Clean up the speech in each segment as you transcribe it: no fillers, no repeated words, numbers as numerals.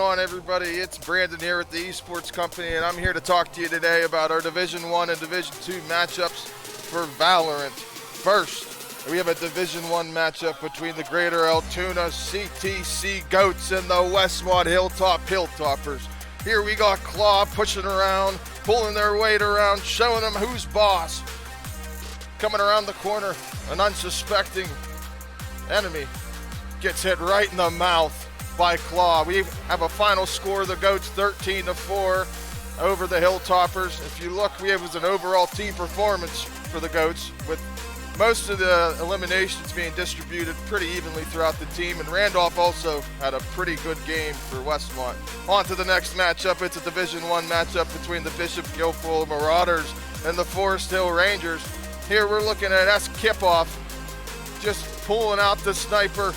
on, everybody? It's Brandon here with the Esports Company, and I'm here to talk to you today about our Division 1 and Division 2 matchups for Valorant. First, we have a Division 1 matchup between the Greater Altoona CTC Goats and the Westmont Hilltoppers. Here we got Claw pushing around, pulling their weight around, showing them who's boss. Coming around the corner, an unsuspecting enemy gets hit right in the mouth by Claw. We have a final score of the Goats 13-4 over the Hilltoppers. If you look, it was an overall team performance for the Goats, with most of the eliminations being distributed pretty evenly throughout the team, and Randolph also had a pretty good game for Westmont. On to the next matchup. It's a Division 1 matchup between the Bishop Guilfoyle Marauders and the Forest Hill Rangers. Here we're looking at S-Kipoff just pulling out the sniper,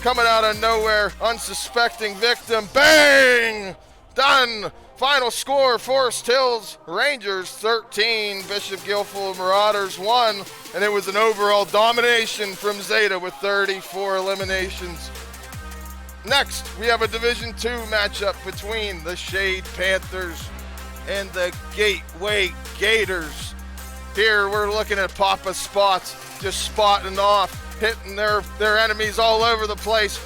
coming out of nowhere, unsuspecting victim, bang! Done! Final score, Forest Hills Rangers 13, Bishop Guilfoyle Marauders 1, and it was an overall domination from Zeta with 34 eliminations. Next, we have a Division 2 matchup between the Shade Panthers and the Gateway Gators. Here we're looking at Papa Spots just spotting off, hitting their enemies all over the place,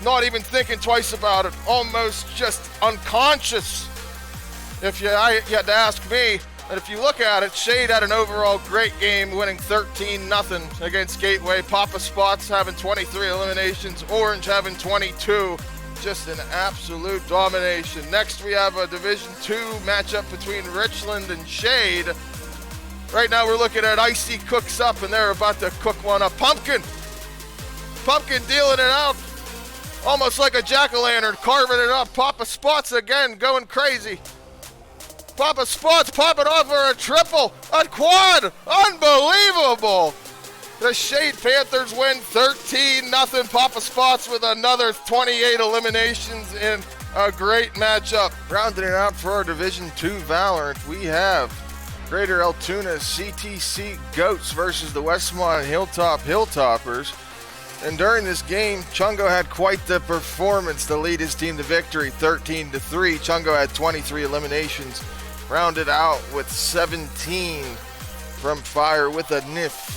not even thinking twice about it, almost just unconscious. If you had to ask me, and if you look at it, Shade had an overall great game, winning 13-0 against Gateway. Papa Spots having 23 eliminations, Orange having 22. Just an absolute domination. Next, we have a Division 2 matchup between Richland and Shade. Right now, we're looking at Icy Cooks Up, and they're about to cook one up. Pumpkin dealing it out, almost like a jack-o'-lantern, carving it up. Papa Spots again, going crazy. Papa Spots popping off for a triple, a quad, unbelievable. The Shade Panthers win 13-0. Papa Spots with another 28 eliminations in a great matchup. Rounding it out for our Division 2 Valorant, we have Greater Altoona CTC Goats versus the Westmont Hilltoppers. And during this game, Chungo had quite the performance to lead his team to victory, 13-3. Chungo had 23 eliminations, rounded out with 17 from Fire with a NIF.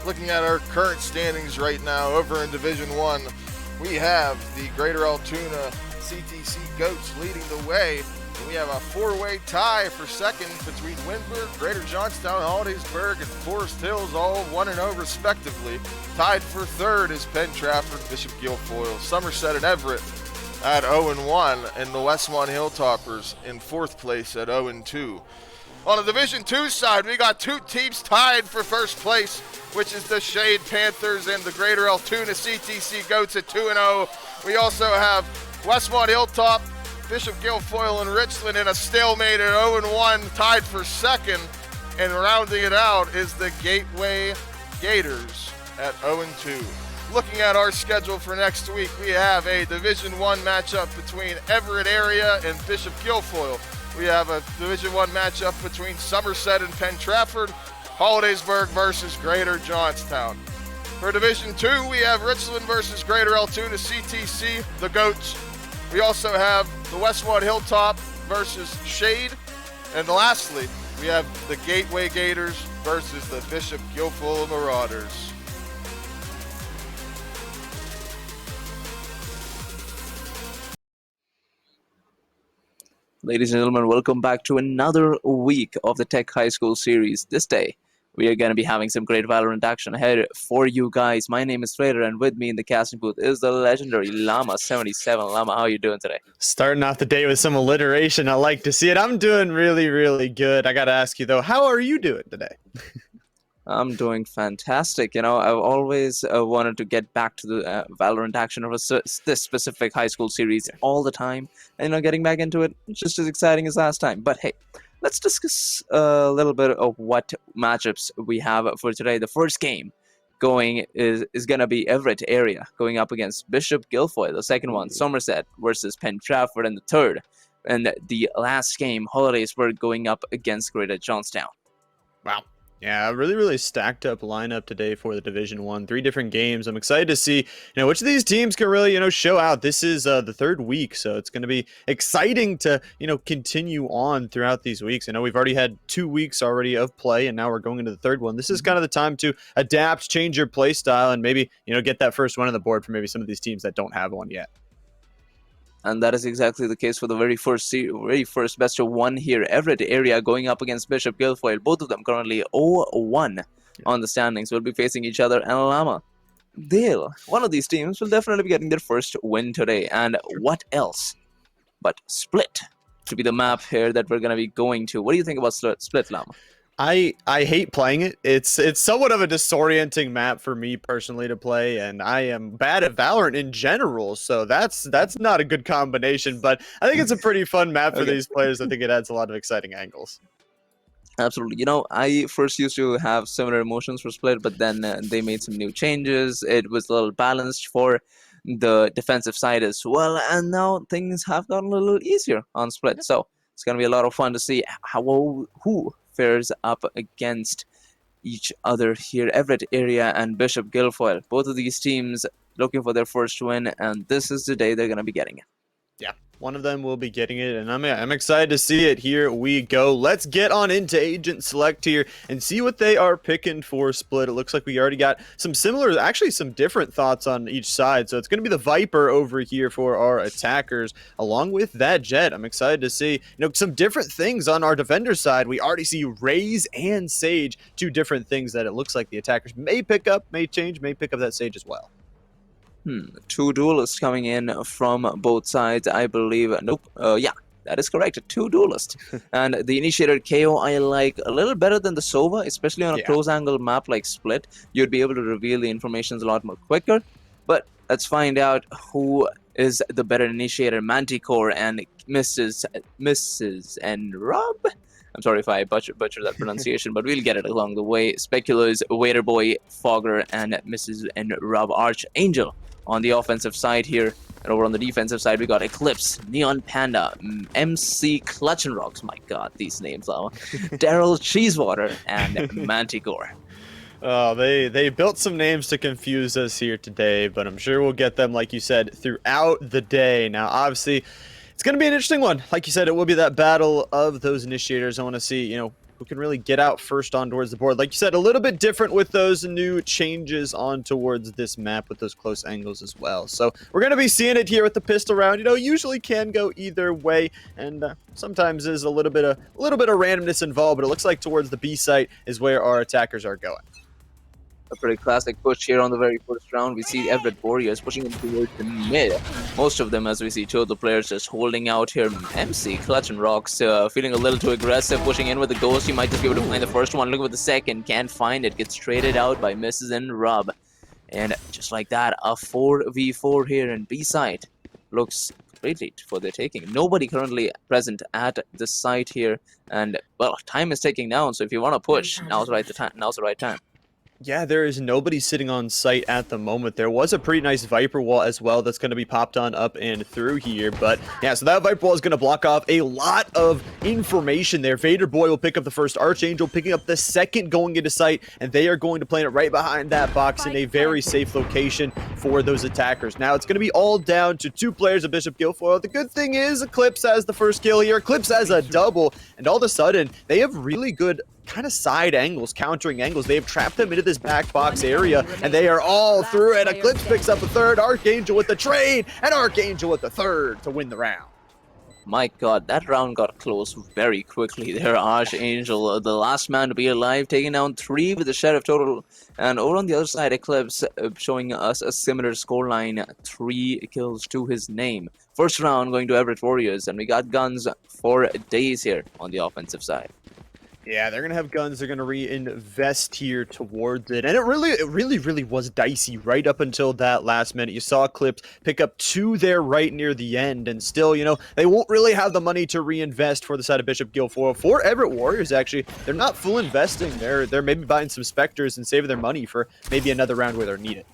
Looking at our current standings right now over in Division 1, we have the Greater Altoona CTC Goats leading the way. And we have a four-way tie for second between Windberg, Greater Johnstown, Hollidaysburg, and Forest Hills, all 1-0 respectively. Tied for third is Penn Trafford, Bishop Guilfoyle, Somerset, and Everett at 0-1, and the Westmont Hilltoppers in fourth place at 0-2. On the Division 2 side, we got two teams tied for first place, which is the Shade Panthers and the Greater Altoona CTC Goats at 2-0. We also have Westmont Hilltop, Bishop Guilfoyle, and Richland in a stalemate at 0-1, tied for second. And rounding it out is the Gateway Gators at 0-2. Looking at our schedule for next week, we have a Division 1 matchup between Everett Area and Bishop Guilfoyle. We have a Division 1 matchup between Somerset and Penn Trafford, Hollidaysburg versus Greater Johnstown. For Division 2, we have Richland versus Greater Altoona CTC, the Goats. We also have the Westmont Hilltop versus Shade. And lastly, we have the Gateway Gators versus the Bishop Guilfoyle Marauders. Ladies and gentlemen, welcome back to another week of the Tech High School series. This day, we are going to be having some great Valorant action ahead for you guys. My name is Flader, and with me in the casting booth is the legendary LLama77. Llama, how are you doing today? Starting off the day with some alliteration. I like to see it. I'm doing really, really good. I got to ask you, though, how are you doing today? I'm doing fantastic. You know, I've always wanted to get back to the Valorant action of this specific high school series all the time. And, you know, getting back into it, just as exciting as last time. But hey, let's discuss a little bit of what matchups we have for today. The first game going is going to be Everett Area going up against Bishop Guilfoyle. The second one, Somerset versus Penn Trafford. And the third, and the last game, Hollidaysburg going up against Greater Johnstown. Wow. Yeah, really stacked up lineup today for the Division 1. 3 different games. I'm excited to see, which of these teams can really, show out. This is the third week, so it's going to be exciting to, continue on throughout these weeks. I know we've already had 2 weeks already of play, and now we're going into the third one. This is kind of the time to adapt, change your play style, and maybe, get that first one on the board for maybe some of these teams that don't have one yet. And that is exactly the case for the very first best of one here. Everett area going up against Bishop Guilfoyle. Both of them currently 0-1 on the standings. Will be facing each other. And LLama, one of these teams will definitely be getting their first win today. And what else but Split to be the map here that we're going to be going to. What do you think about Split, Llama? I hate playing it. It's somewhat of a disorienting map for me personally to play, and I am bad at Valorant in general, so that's not a good combination, but I think it's a pretty fun map for these players. I think it adds a lot of exciting angles. Absolutely. I first used to have similar emotions for Split, but then they made some new changes. It was a little balanced for the defensive side as well, and now things have gotten a little easier on Split, so it's going to be a lot of fun to see who fares up against each other here. Everett area and Bishop Guilfoyle, both of these teams looking for their first win, and this is the day they're going to be getting it. Yeah, one of them will be getting it, and I'm excited to see it. Here we go. Let's get on into Agent Select here and see what they are picking for Split. It looks like we already got some similar, actually some different thoughts on each side. So it's going to be the Viper over here for our attackers, along with that Jet. I'm excited to see, some different things on our defender side. We already see Raze and Sage, 2 different things that it looks like the attackers may pick up, may change, may pick up that Sage as well. 2 duelists coming in from both sides, I believe. Nope. Yeah, that is correct. 2 duelists. And the Initiator KO I like a little better than the Sova, especially on a close angle map like Split. You'd be able to reveal the information a lot more quicker. But let's find out who is the better Initiator, Manticore and Mrs. and Rob. I'm sorry if I butcher that pronunciation, but we'll get it along the way. Specular's Waiterboy, Fogger, and Mrs. and Rob Archangel on the offensive side here. And over on the defensive side, we got Eclipse, Neon Panda, MC Clutch and Rocks. My God, these names are Daryl Cheesewater, and Manticore. Oh, they built some names to confuse us here today, but I'm sure we'll get them, like you said, throughout the day. Now, obviously, it's going to be an interesting one. Like you said, it will be that battle of those initiators. I want to see, who can really get out first on towards the board. Like you said, a little bit different with those new changes on towards this map with those close angles as well. So we're going to be seeing it here with the pistol round. Usually can go either way, and sometimes there's a little bit of randomness involved, but it looks like towards the B site is where our attackers are going. A pretty classic push here on the very first round. We see Everett Warriors pushing in towards the mid. Most of them, as we see 2 of the players just holding out here. MC, Clutch and Rocks, feeling a little too aggressive, pushing in with the Ghost. He might just be able to find the first one. Look at the second, can't find it. Gets traded out by Mrs. and Rob. And just like that, a 4v4 here in B side. Looks completely for their taking. Nobody currently present at the site here. And, well, time is ticking down, so if you want to push, now's the right time. Yeah, there is nobody sitting on site at the moment. There was a pretty nice Viper wall as well that's going to be popped on up and through here. But yeah, so that Viper wall is going to block off a lot of information there. Vader Boy will pick up the first, Archangel picking up the second going into site, and they are going to plant it right behind that box in a very safe location for those attackers. Now it's going to be all down to 2 players of Bishop Guilfoyle. The good thing is Eclipse has the first kill here. Eclipse has a double, and all of a sudden they have really good kind of side angles, countering angles. They have trapped them into this back box area, and they are all through it. Eclipse picks up a third, Archangel with the trade, and Archangel with the third to win the round. My God, that round got close very quickly there. Archangel, the last man to be alive, taking down 3 with the Sheriff total. And over on the other side, Eclipse showing us a similar scoreline, 3 kills to his name. First round going to Everett Warriors, and we got guns for days here on the offensive side. Yeah, they're going to have guns. They're going to reinvest here towards it. And it really was dicey right up until that last minute. You saw Eclipse pick up 2 there right near the end. And still, they won't really have the money to reinvest for the side of Bishop Guilfoyle. For Everett Warriors, actually, they're not full investing. They're maybe buying some Spectres and saving their money for maybe another round where they're needed.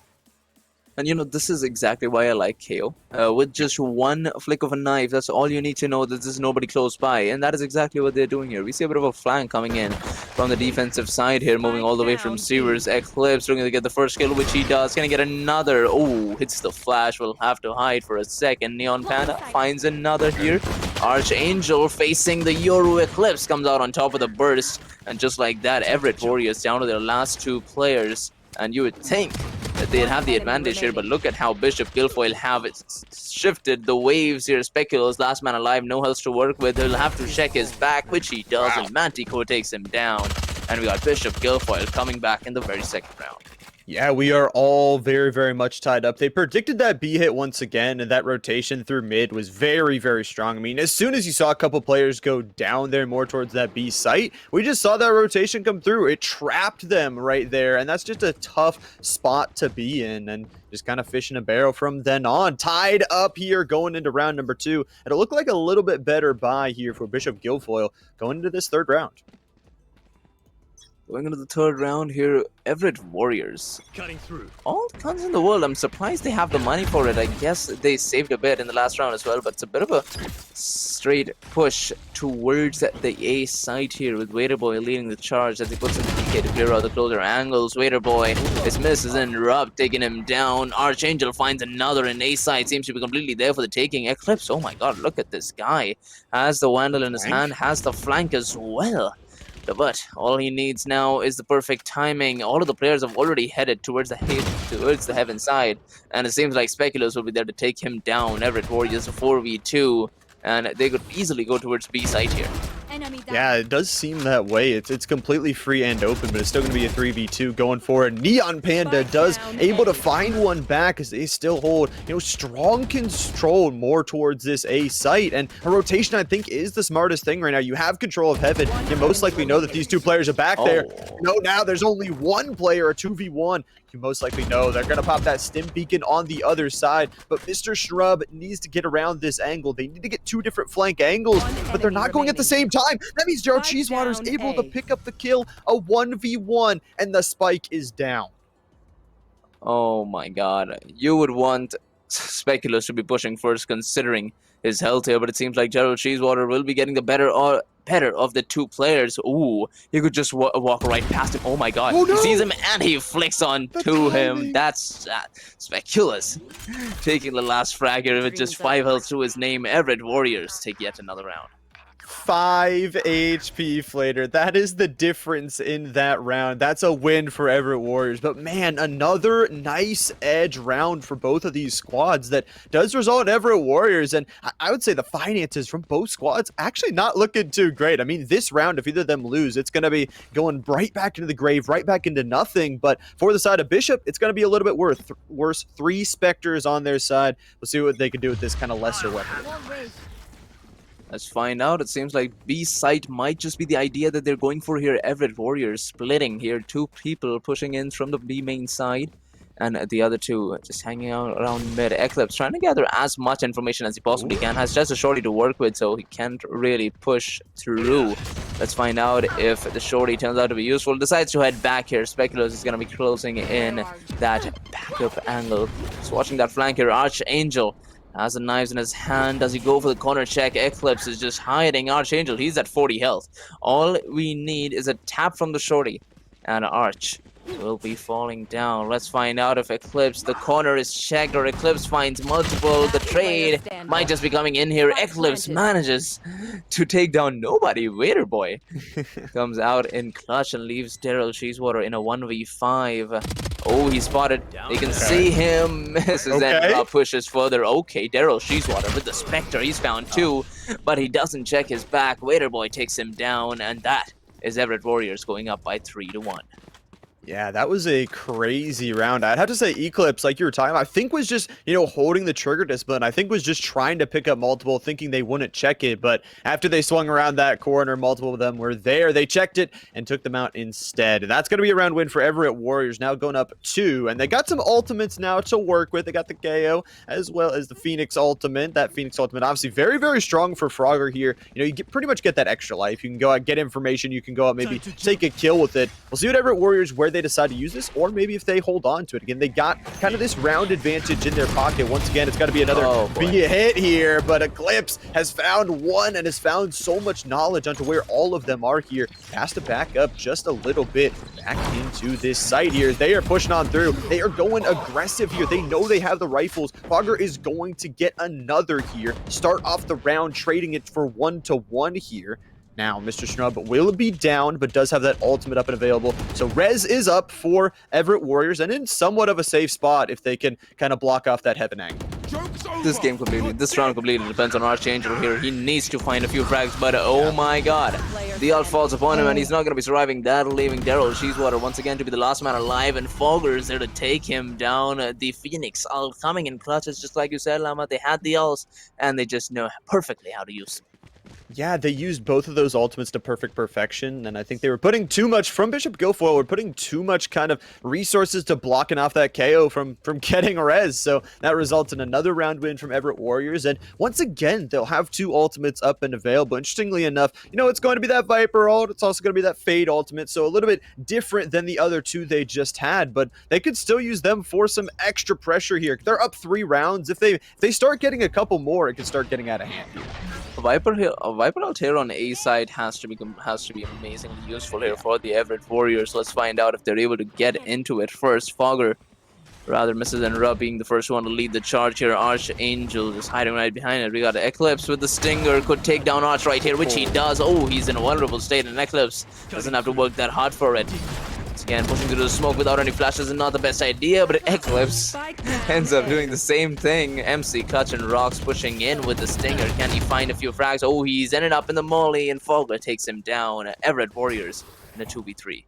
And this is exactly why I like KO. With just one flick of a knife, that's all you need to know that there's nobody close by. And that is exactly what they're doing here. We see a bit of a flank coming in from the defensive side here, moving all the way from Sewers. Eclipse looking to get the first kill, which he does. Gonna get another. Oh, hits the flash. Will have to hide for a second. Neon Panda finds another here. Archangel facing the Yoru Eclipse comes out on top of the burst. And just like that, Everett Warriors down to their last 2 players. And you would think that they'd have the advantage here, but look at how Bishop Guilfoyle have it shifted the waves here. Speculo's last man alive, no health to work with. He'll have to check his back, which he does, and Manticore takes him down. And we got Bishop Guilfoyle coming back in the very second round. Yeah, we are all very, very much tied up. They predicted that B hit once again, and that rotation through mid was very, very strong. I mean, as soon as you saw a couple players go down there more towards that B site, we just saw that rotation come through. It trapped them right there, and that's just a tough spot to be in, and just kind of fish in a barrel from then on. Tied up here going into round number 2, and it looked like a little bit better buy here for Bishop Guilfoyle going into this 3rd round. Going into the 3rd round here, Everett Warriors. Cutting through. All the guns in the world. I'm surprised they have the money for it. I guess they saved a bit in the last round as well, but it's a bit of a straight push towards the A side here with Waiterboy leading the charge as he puts in the DK to clear out the closer angles. Waiterboy, his miss is in Rub, taking him down. Archangel finds another in A side. Seems to be completely there for the taking. Eclipse, oh my god, look at this guy. Has the Vandal in his hand, has the flank as well. But all he needs now is the perfect timing. All of the players have already headed towards the heaven side, and it seems like Speculos will be there to take him down. Everett Warriors 4v2, and they could easily go towards B side here. Yeah, it does seem that way. It's completely free and open, but it's still going to be a 3v2 going for it. Neon Panda does able to find one back as they still hold, strong control more towards this A site. And a rotation, I think, is the smartest thing right now. You have control of heaven. You most likely know that these 2 players are back there. Now there's only 1 player, a 2v1. You most likely know they're going to pop that stim beacon on the other side, but Mr. Shrub needs to get around this angle. They need to get 2 different flank angles, but they're not going at the same time. That means Gerald Cheesewater is able to pick up the kill, a 1v1, and the spike is down. Oh my god. You would want Speculos to be pushing first considering his health here, but it seems like Gerald Cheesewater will be getting the better of the 2 players. Ooh, he could just walk right past him. Oh my god. Oh, no. He sees him and he flicks on to him. That's Speculos taking the last frag here with just 5 health to his name. Everett Warriors take yet another round. 5 HP, Flader. That is the difference in that round. That's a win for Everett Warriors. But man, another nice edge round for both of these squads that does result in Everett Warriors. And I would say the finances from both squads actually not looking too great. I mean, this round, if either of them lose, it's going to be going right back into the grave, right back into nothing. But for the side of Bishop, it's going to be a little bit worse. 3 Spectres on their side. We'll see what they can do with this kind of lesser weapon. Let's find out. It seems like B site might just be the idea that they're going for here. Everett Warriors splitting here. 2 people pushing in from the B main side. And the other 2 just hanging out around mid. Eclipse trying to gather as much information as he possibly can. Has just a shorty to work with, so he can't really push through. Let's find out if the shorty turns out to be useful. Decides to head back here. Speculos is going to be closing in that backup angle. Just watching that flank here. Archangel has the knives in his hand. Does he go for the corner check? Eclipse is just hiding. Archangel, he's at 40 health. All we need is a tap from the shorty, and Arch will be falling down. Let's find out if Eclipse, the corner is checked, or Eclipse finds multiple. The trade might just be coming in here. Eclipse manages to take down nobody. Waiterboy comes out in clutch and leaves Daryl Cheesewater in a 1v5. Oh, he's spotted. They can see him. Misses and pushes further. Okay, Daryl Cheesewater with the Spectre. He's found 2, but he doesn't check his back. Waiterboy takes him down, and that is Everett Warriors going up by 3-1. Yeah, that was a crazy round. I'd have to say Eclipse, like you were talking about, I think was just, holding the trigger discipline. I think was just trying to pick up multiple, thinking they wouldn't check it. But after they swung around that corner, multiple of them were there. They checked it and took them out instead. And that's going to be a round win for Everett Warriors, now going up 2. And they got some ultimates now to work with. They got the KO as well as the Phoenix ultimate. That Phoenix ultimate, obviously very, very strong for Frogger here. You pretty much get that extra life. You can go out, get information. You can go out, maybe take a kill with it. We'll see what Everett Warriors, where they they decide to use this, or maybe if they hold on to it. Again, they got kind of this round advantage in their pocket. Once again, it's got to be another big hit here, but Eclipse has found one and has found so much knowledge onto where all of them are here. Has to back up just a little bit back into this site here. They are pushing on through. They are going aggressive here. They know they have the rifles. Fogger is going to get another here. Start off the round, trading it for 1-1 here. Now, Mr. Schnub will be down, but does have that ultimate up and available. So Rez is up for Everett Warriors, and in somewhat of a safe spot if they can kind of block off that heaven angle. This round completely depends on Archangel here. He needs to find a few frags, but oh my god. The ult falls upon him, and he's not going to be surviving that, leaving Daryl Cheesewater once again to be the last man alive, and Fogger is there to take him down. The Phoenix ult coming in clutches, just like you said, Llama. They had the ults, and they just know perfectly how to use them. Yeah, they used both of those ultimates to perfection, and I think they were putting too much, from Bishop Guilfoyle, were putting too much kind of resources to blocking off that KO from getting Rez, so that results in another round win from Everett Warriors, and once again, they'll have two ultimates up and available. Interestingly enough, you know, it's going to be that Viper ult, it's also going to be that Fade ultimate, so a little bit different than the other two they just had, but they could still use them for some extra pressure here. They're up 3 rounds. If they start getting a couple more, it could start getting out of hand here. Viper ult here on A side has to be amazingly useful here for the Everett Warriors. Let's find out if they're able to get into it first. Fogger rather misses, and Rubb being the first one to lead the charge here. Archangel is hiding right behind it. We got Eclipse with the Stinger, could take down Arch right here, which he does. Oh, he's in a vulnerable state, and Eclipse doesn't have to work that hard for it. Again, pushing through the smoke without any flashes is not the best idea, but Eclipse ends up doing the same thing. MC, Clutch, and Rocks pushing in with the Stinger. Can he find a few frags? Oh, he's ended up in the molly, and Fogler takes him down. Everett Warriors in a 2v3.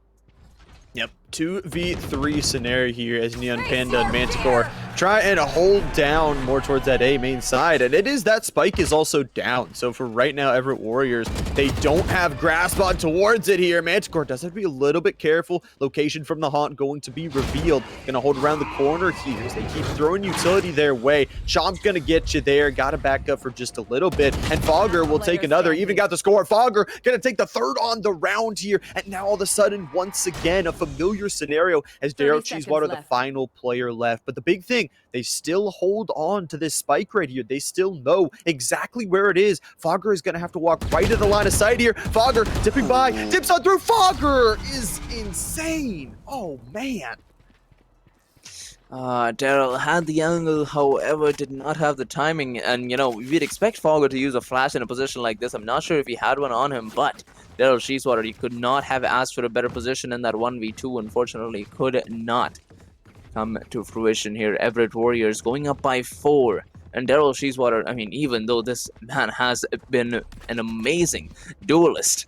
Yep, 2v3 scenario here as Neon Panda and Manticore try and hold down more towards that A main side, and it is that Spike is also down. So for right now, Everett Warriors, they don't have grasp on towards it here. Manticore does have to be a little bit careful. Location from the haunt going to be revealed. Gonna hold around the corner here as they keep throwing utility their way. Chomp's gonna get you there. Gotta back up for just a little bit, and Fogger will take another. Even got the score. Fogger gonna take the third on the round here, and now all of a sudden, once again, a familiar scenario as Daryl Cheesewater, the final player left. But the big thing, they still hold on to this spike right here. They still know exactly where it is. Fogger is going to have to walk right to the line of sight here. Fogger dipping by, dips on through. Fogger is insane. Oh, man. Daryl had the angle, however, did not have the timing, and you know, we'd expect Fogger to use a flash in a position like this. I'm not sure if he had one on him, but Daryl Cheesewater, he could not have asked for a better position in that 1v2, unfortunately, could not come to fruition here. Everett Warriors going up by 4, and Daryl Cheesewater, I mean, even though this man has been an amazing duelist,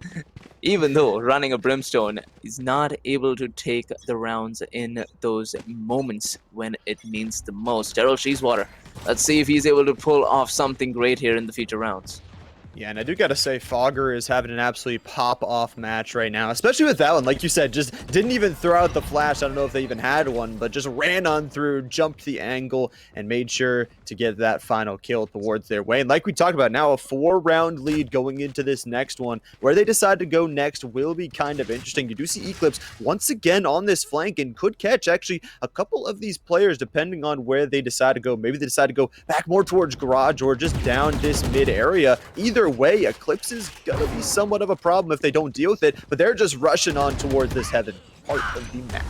even though running a Brimstone, is not able to take the rounds in those moments when it means the most. Daryl Cheesewater, let's see if he's able to pull off something great here in the future rounds. Yeah, and I do gotta say, Fogger is having an absolutely pop-off match right now, especially with that one. Like you said, just didn't even throw out the flash. I don't know if they even had one, but just ran on through, jumped the angle, and made sure to get that final kill towards their way. And like we talked about, now a 4-round lead going into this next one. Where they decide to go next will be kind of interesting. You do see Eclipse once again on this flank and could catch actually a couple of these players depending on where they decide to go. Maybe they decide to go back more towards Garage or just down this mid area. Either way, Eclipse is gonna be somewhat of a problem if they don't deal with it, but they're just rushing on towards this heaven part of the map.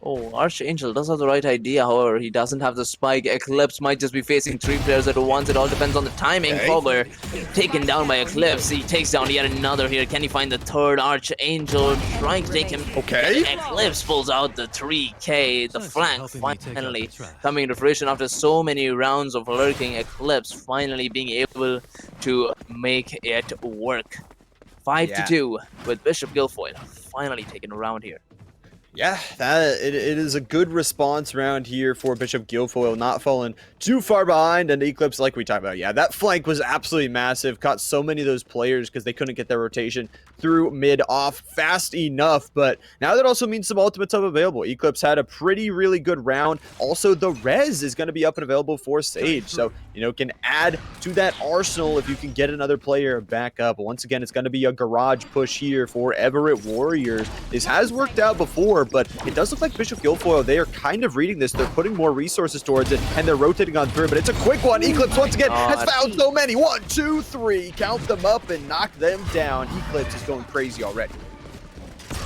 Oh, Archangel does have the right idea, however, he doesn't have the spike. Eclipse might just be facing 3 players at once. It all depends on the timing. Fogler taken down by Eclipse. He takes down yet another here. Can he find the third? Archangel trying to take him. Okay. Eclipse pulls out the 3K. The flank finally coming to fruition after so many rounds of lurking. Eclipse finally being able to make it work. 5-2 with Bishop Guilfoyle finally taking a round here. Yeah, it is a good response round here for Bishop Guilfoyle, not falling too far behind. And Eclipse, like we talked about, yeah, that flank was absolutely massive. Caught so many of those players because they couldn't get their rotation through mid off fast enough. But now that also means some ultimates up available. Eclipse had a really good round. Also, the res is going to be up and available for Sage. So, you know, can add to that arsenal if you can get another player back up. Once again, it's going to be a garage push here for Everett Warriors. This has worked out before, but it does look like Bishop Guilfoyle, they are kind of reading this. They're putting more resources towards it, and they're rotating on through, but it's a quick one. Eclipse, once again, has found so many. 1, 2, 3. Count them up and knock them down. Eclipse is going crazy already.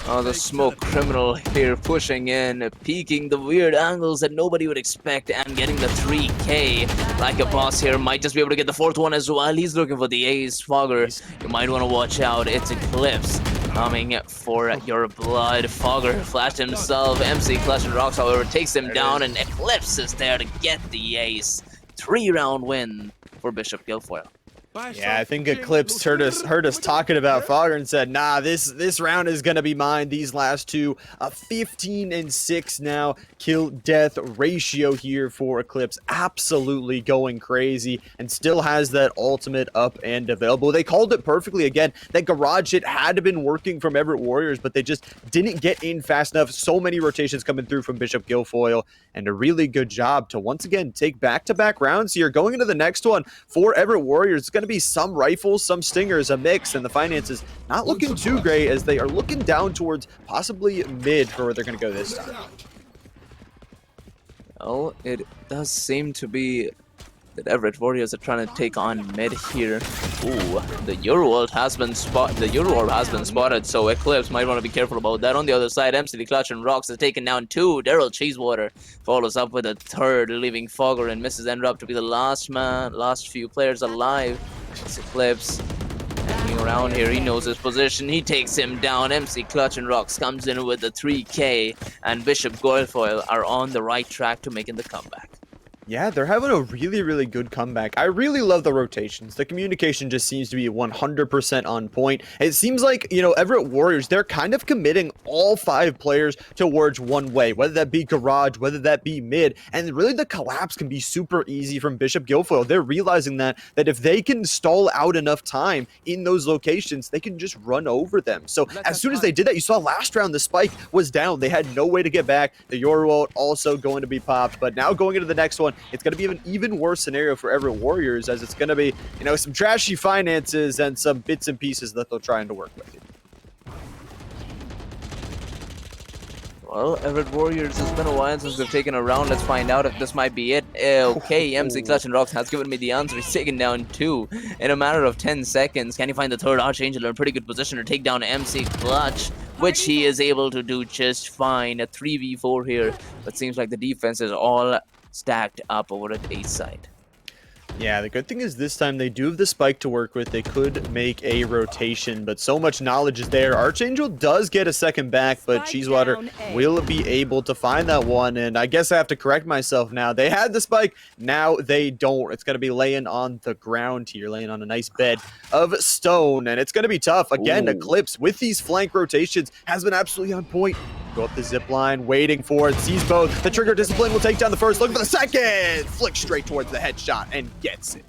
Oh, the smoke criminal here pushing in, peeking the weird angles that nobody would expect, and getting the 3K like a boss here. Might just be able to get the 4th one as well. He's looking for the ace. Fogger, you might want to watch out. It's Eclipse coming for your blood. Fogger flashed himself. MC Clutch and Rocks, however, takes him down, and Eclipse is there to get the ace. 3-round win for Bishop Guilfoyle. Yeah, I think Eclipse heard us talking about Fogger and said, nah, this round is going to be mine. These last two, a 15-6 now kill death ratio here for Eclipse. Absolutely going crazy, and still has that ultimate up and available. They called it perfectly again. That garage hit had been working from Everett Warriors, but they just didn't get in fast enough. So many rotations coming through from Bishop Guilfoyle, and a really good job to once again take back-to-back rounds here. Going into the next one for Everett Warriors, it's going to be some rifles, some stingers, a mix, and the finances not looking too great as they are looking down towards possibly mid for where they're going to go this time. Well, it does seem to be that Everett Warriors are trying to take on mid here. Ooh, the Euroworld has been spotted, so Eclipse might want to be careful about that. On the other side, MC the Clutch and Rocks has taken down 2. Daryl Cheesewater follows up with a 3rd, leaving Fogger and Mrs. Ender up to be the last few players alive. It's Eclipse hanging around here. He knows his position. He takes him down. MC Clutch and Rocks comes in with the 3K, and Bishop Guilfoyle are on the right track to making the comeback. Yeah, they're having a really good comeback. I really love the rotations. The communication just seems to be 100% on point. It seems like, you know, Everett Warriors, they're kind of committing all 5 players towards one way, whether that be garage, whether that be mid, and really the collapse can be super easy from Bishop Guilfoyle. They're realizing that if they can stall out enough time in those locations, they can just run over them. So as soon as they did that, you saw last round, the spike was down. They had no way to get back. The Yorworld also going to be popped, but now going into the next one, it's going to be an even worse scenario for Everett Warriors, as it's going to be, you know, some trashy finances and some bits and pieces that they're trying to work with. Well, Everett Warriors, it's been a while since they've taken a round. Let's find out if this might be it. Okay, MC Clutch and Rocks has given me the answer. He's taken down 2 in a matter of 10 seconds. Can he find the 3rd Archangel in a pretty good position to take down MC Clutch, which he is able to do just fine. A 3v4 here, but seems like the defense is all stacked up over at the ace side. Yeah, the good thing is this time they do have the spike to work with. They could make a rotation, but so much knowledge is there. Archangel does get a second back, but Cheesewater will be able to find that one. And I guess I have to correct myself now. They had the spike, now they don't. It's going to be laying on the ground here, laying on a nice bed of stone, and it's going to be tough. Again, Eclipse with these flank rotations has been absolutely on point. Go up the zip line, waiting for it, sees both. The trigger discipline will take down the first, looking for the second. Flick straight towards the headshot and gets it.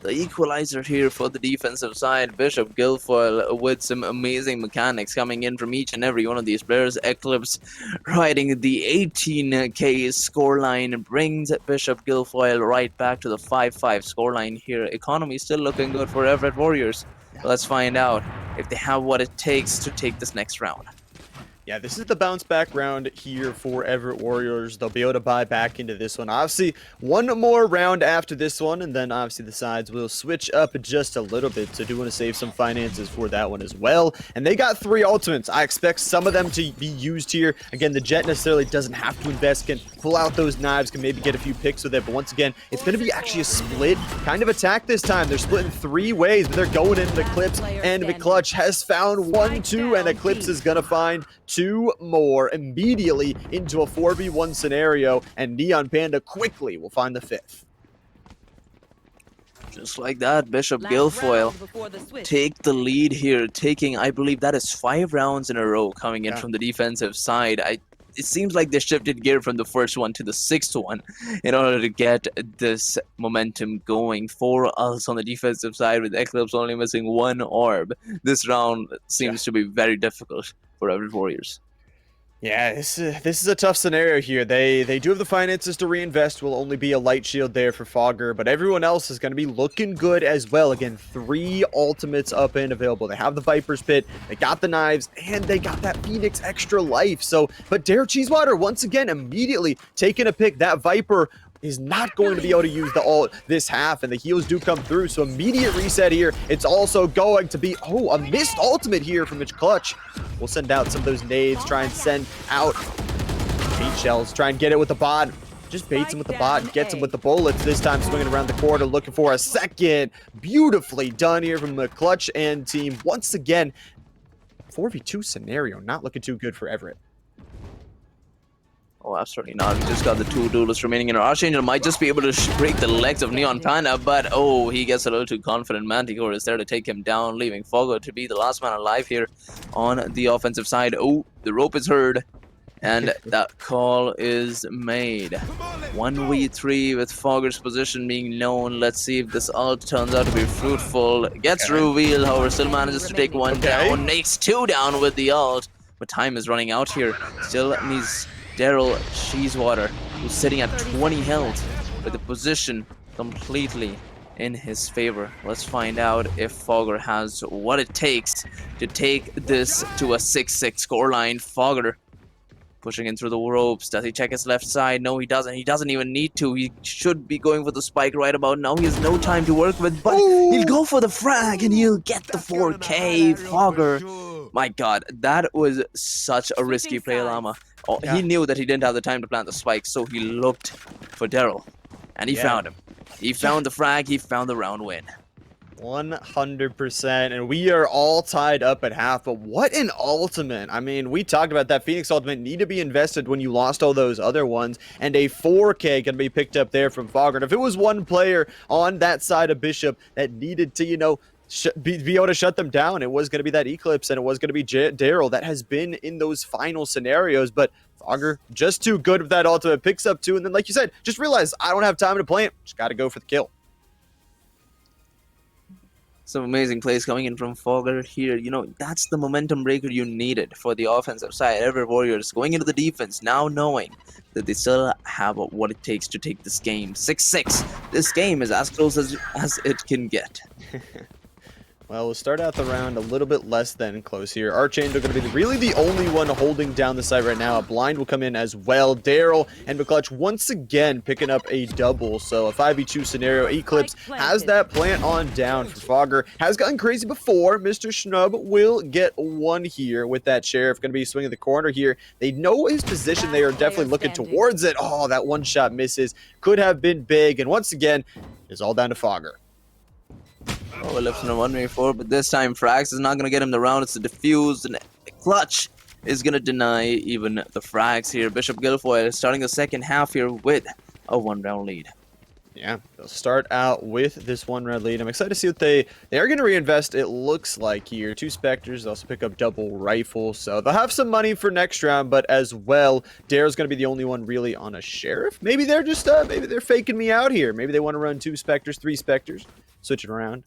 The equalizer here for the defensive side. Bishop Guilfoyle with some amazing mechanics coming in from each and every one of these players. Eclipse riding the 18K scoreline brings Bishop Guilfoyle right back to the 5-5 scoreline here. Economy still looking good for Everett Warriors. Let's find out if they have what it takes to take this next round. Yeah, this is the bounce back round here for Everett Warriors. They'll be able to buy back into this one. Obviously, one more round after this one, and then obviously the sides will switch up just a little bit. So do want to save some finances for that one as well. And they got 3 ultimates. I expect some of them to be used here. Again, the Jet necessarily doesn't have to invest, can pull out those knives, can maybe get a few picks with it. But once again, it's going to be actually a split kind of attack this time. They're split in 3 ways, but they're going into Eclipse, and McClutch has found 1, 2, and Eclipse is going to find 2 more immediately into a 4v1 scenario, and Neon Panda quickly will find the 5th. Just like that, Bishop Guilfoyle take the lead here, taking, I believe that is 5 rounds in a row coming in from the defensive side. It seems like they shifted gear from the first one to the 6th one in order to get this momentum going. 4 ults on the defensive side with Eclipse only missing 1 orb. This round seems to be very difficult for Everett Warriors. Yeah, this is a tough scenario here. They do have the finances to reinvest. Will only be a light shield there for Fogger, but everyone else is going to be looking good as well. Again, 3 ultimates up and available. They have the Viper's Pit, they got the knives, and they got that Phoenix extra life. So, but Dare Cheesewater once again immediately taking a pick. That Viper is not going to be able to use the ult this half, and the heals do come through, so immediate reset here. It's also going to be, a missed ultimate here from Mitch Clutch. We'll send out some of those nades, try and send out bait shells, try and get it with the bot. Just baits him with the bot and gets him with the bullets. This time swinging around the corner, looking for a second. Beautifully done here from the Clutch and team. Once again, 4v2 scenario, not looking too good for Everett. Oh, absolutely not. We just got the 2 duelists remaining in. Archangel might just be able to break the legs of Neon Panda, but he gets a little too confident. Manticore is there to take him down, leaving Fogger to be the last man alive here on the offensive side. Oh, the rope is heard, and that call is made. 1v3 with Fogger's position being known. Let's see if this ult turns out to be fruitful. Gets revealed, however, still manages to take 1 down. Makes 2 down with the ult, but time is running out here. Still needs Daryl Cheesewater, who's sitting at 20 health with the position completely in his favor. Let's find out if Fogger has what it takes to take this to a 6-6 scoreline. Fogger pushing in through the ropes. Does he check his left side? No, he doesn't. He doesn't even need to. He should be going for the spike right about now. He has no time to work with, but he'll go for the frag and he'll get the 4K. Fogger. My God, that was such a risky play, Llama. He knew that he didn't have the time to plant the spike, so he looked for Daryl, and he found him. He found the frag, he found the round win. 100%, and we are all tied up at half, but what an ultimate. I mean, we talked about that Phoenix ultimate need to be invested when you lost all those other ones, and a 4K can be picked up there from Fogger. And if it was one player on that side of Bishop that needed to, be able to shut them down, it was going to be that Eclipse, and it was going to be Daryl that has been in those final scenarios. But Fogger, just too good with that ultimate, picks up 2, and then, like you said, just realized I don't have time to plant, just got to go for the kill. Some amazing plays coming in from Fogger here. That's the momentum breaker you needed for the offensive side. Everett Warriors going into the defense, now knowing that they still have what it takes to take this game. 6-6. This game is as close as it can get. Well, we'll start out the round a little bit less than close here. Archangel going to be really the only one holding down the side right now. A blind will come in as well. Daryl and McClutch once again picking up a double. So a 5v2 scenario. Eclipse has that plant on down for Fogger. Has gotten crazy before. Mr. Schnub will get 1 here with that Sheriff. Going to be swinging the corner here. They know his position. They are definitely looking towards it. Oh, that 1 shot misses. Could have been big. And once again, it's all down to Fogger. Oh, Ellipse on a 1v4, but this time Frags is not going to get him the round. It's a defuse, and Clutch is going to deny even the Frags here. Bishop Guilfoyle starting the second half here with a 1-round lead. Yeah, they'll start out with this 1-round lead. I'm excited to see what they are going to reinvest, it looks like here. 2 Spectres, they'll also pick up double rifle, so they'll have some money for next round, but as well, Dare's going to be the only one really on a Sheriff. Maybe they're just, maybe they're faking me out here. Maybe they want to run 2 Spectres, 3 Spectres. Switch it around.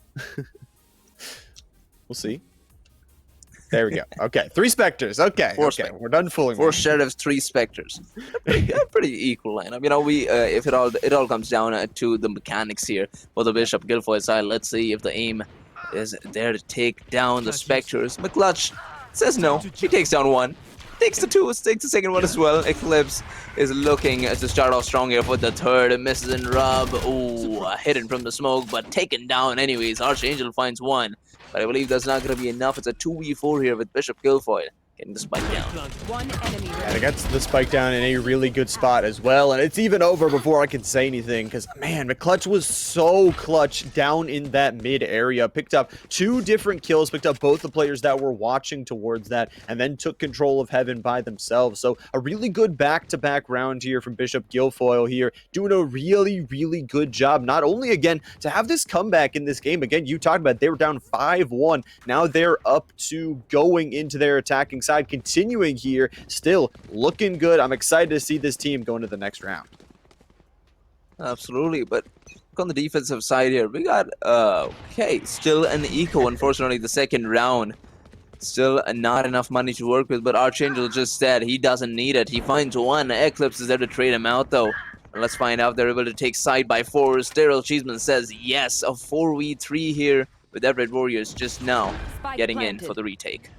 We'll see. There we go. Okay, 3 Spectres. Okay, we're done fooling. 4 Sheriffs, 3 Spectres. A pretty equal lineup. If it all comes down to the mechanics here for the Bishop Guilfoyle side. Let's see if the aim is there to take down the Spectres. McClutch says no. He takes down 1. Takes the 2, takes the second one as well. Eclipse is looking to start off strong here for the 3rd. Misses and rub. Ooh, hidden from the smoke, but taken down anyways. Archangel finds 1, but I believe that's not going to be enough. It's a 2v4 here with Bishop Guilfoyle getting the spike down. One enemy Yeah, they got the spike down in a really good spot as well, and it's even over before I can say anything, because, man, McClutch was so clutch down in that mid area. Picked up 2 different kills, picked up both the players that were watching towards that, and then took control of Heaven by themselves. So a really good back-to-back round here from Bishop Guilfoyle here, doing a really, really good job. Not only, again, to have this comeback in this game, again, you talked about it, they were down 5-1. Now they're up to going into their attacking side, continuing here, still looking good. I'm excited to see this team go into the next round. Absolutely, but look on the defensive side here. We got, okay, still an eco, unfortunately, the second round. Still not enough money to work with, but Archangel just said he doesn't need it. He finds one. Eclipse is there to trade him out, though. And let's find out if they're able to take side by 4s. Daryl Cheeseman says yes, a 4v3 here with Everett Warriors just now getting in for the retake.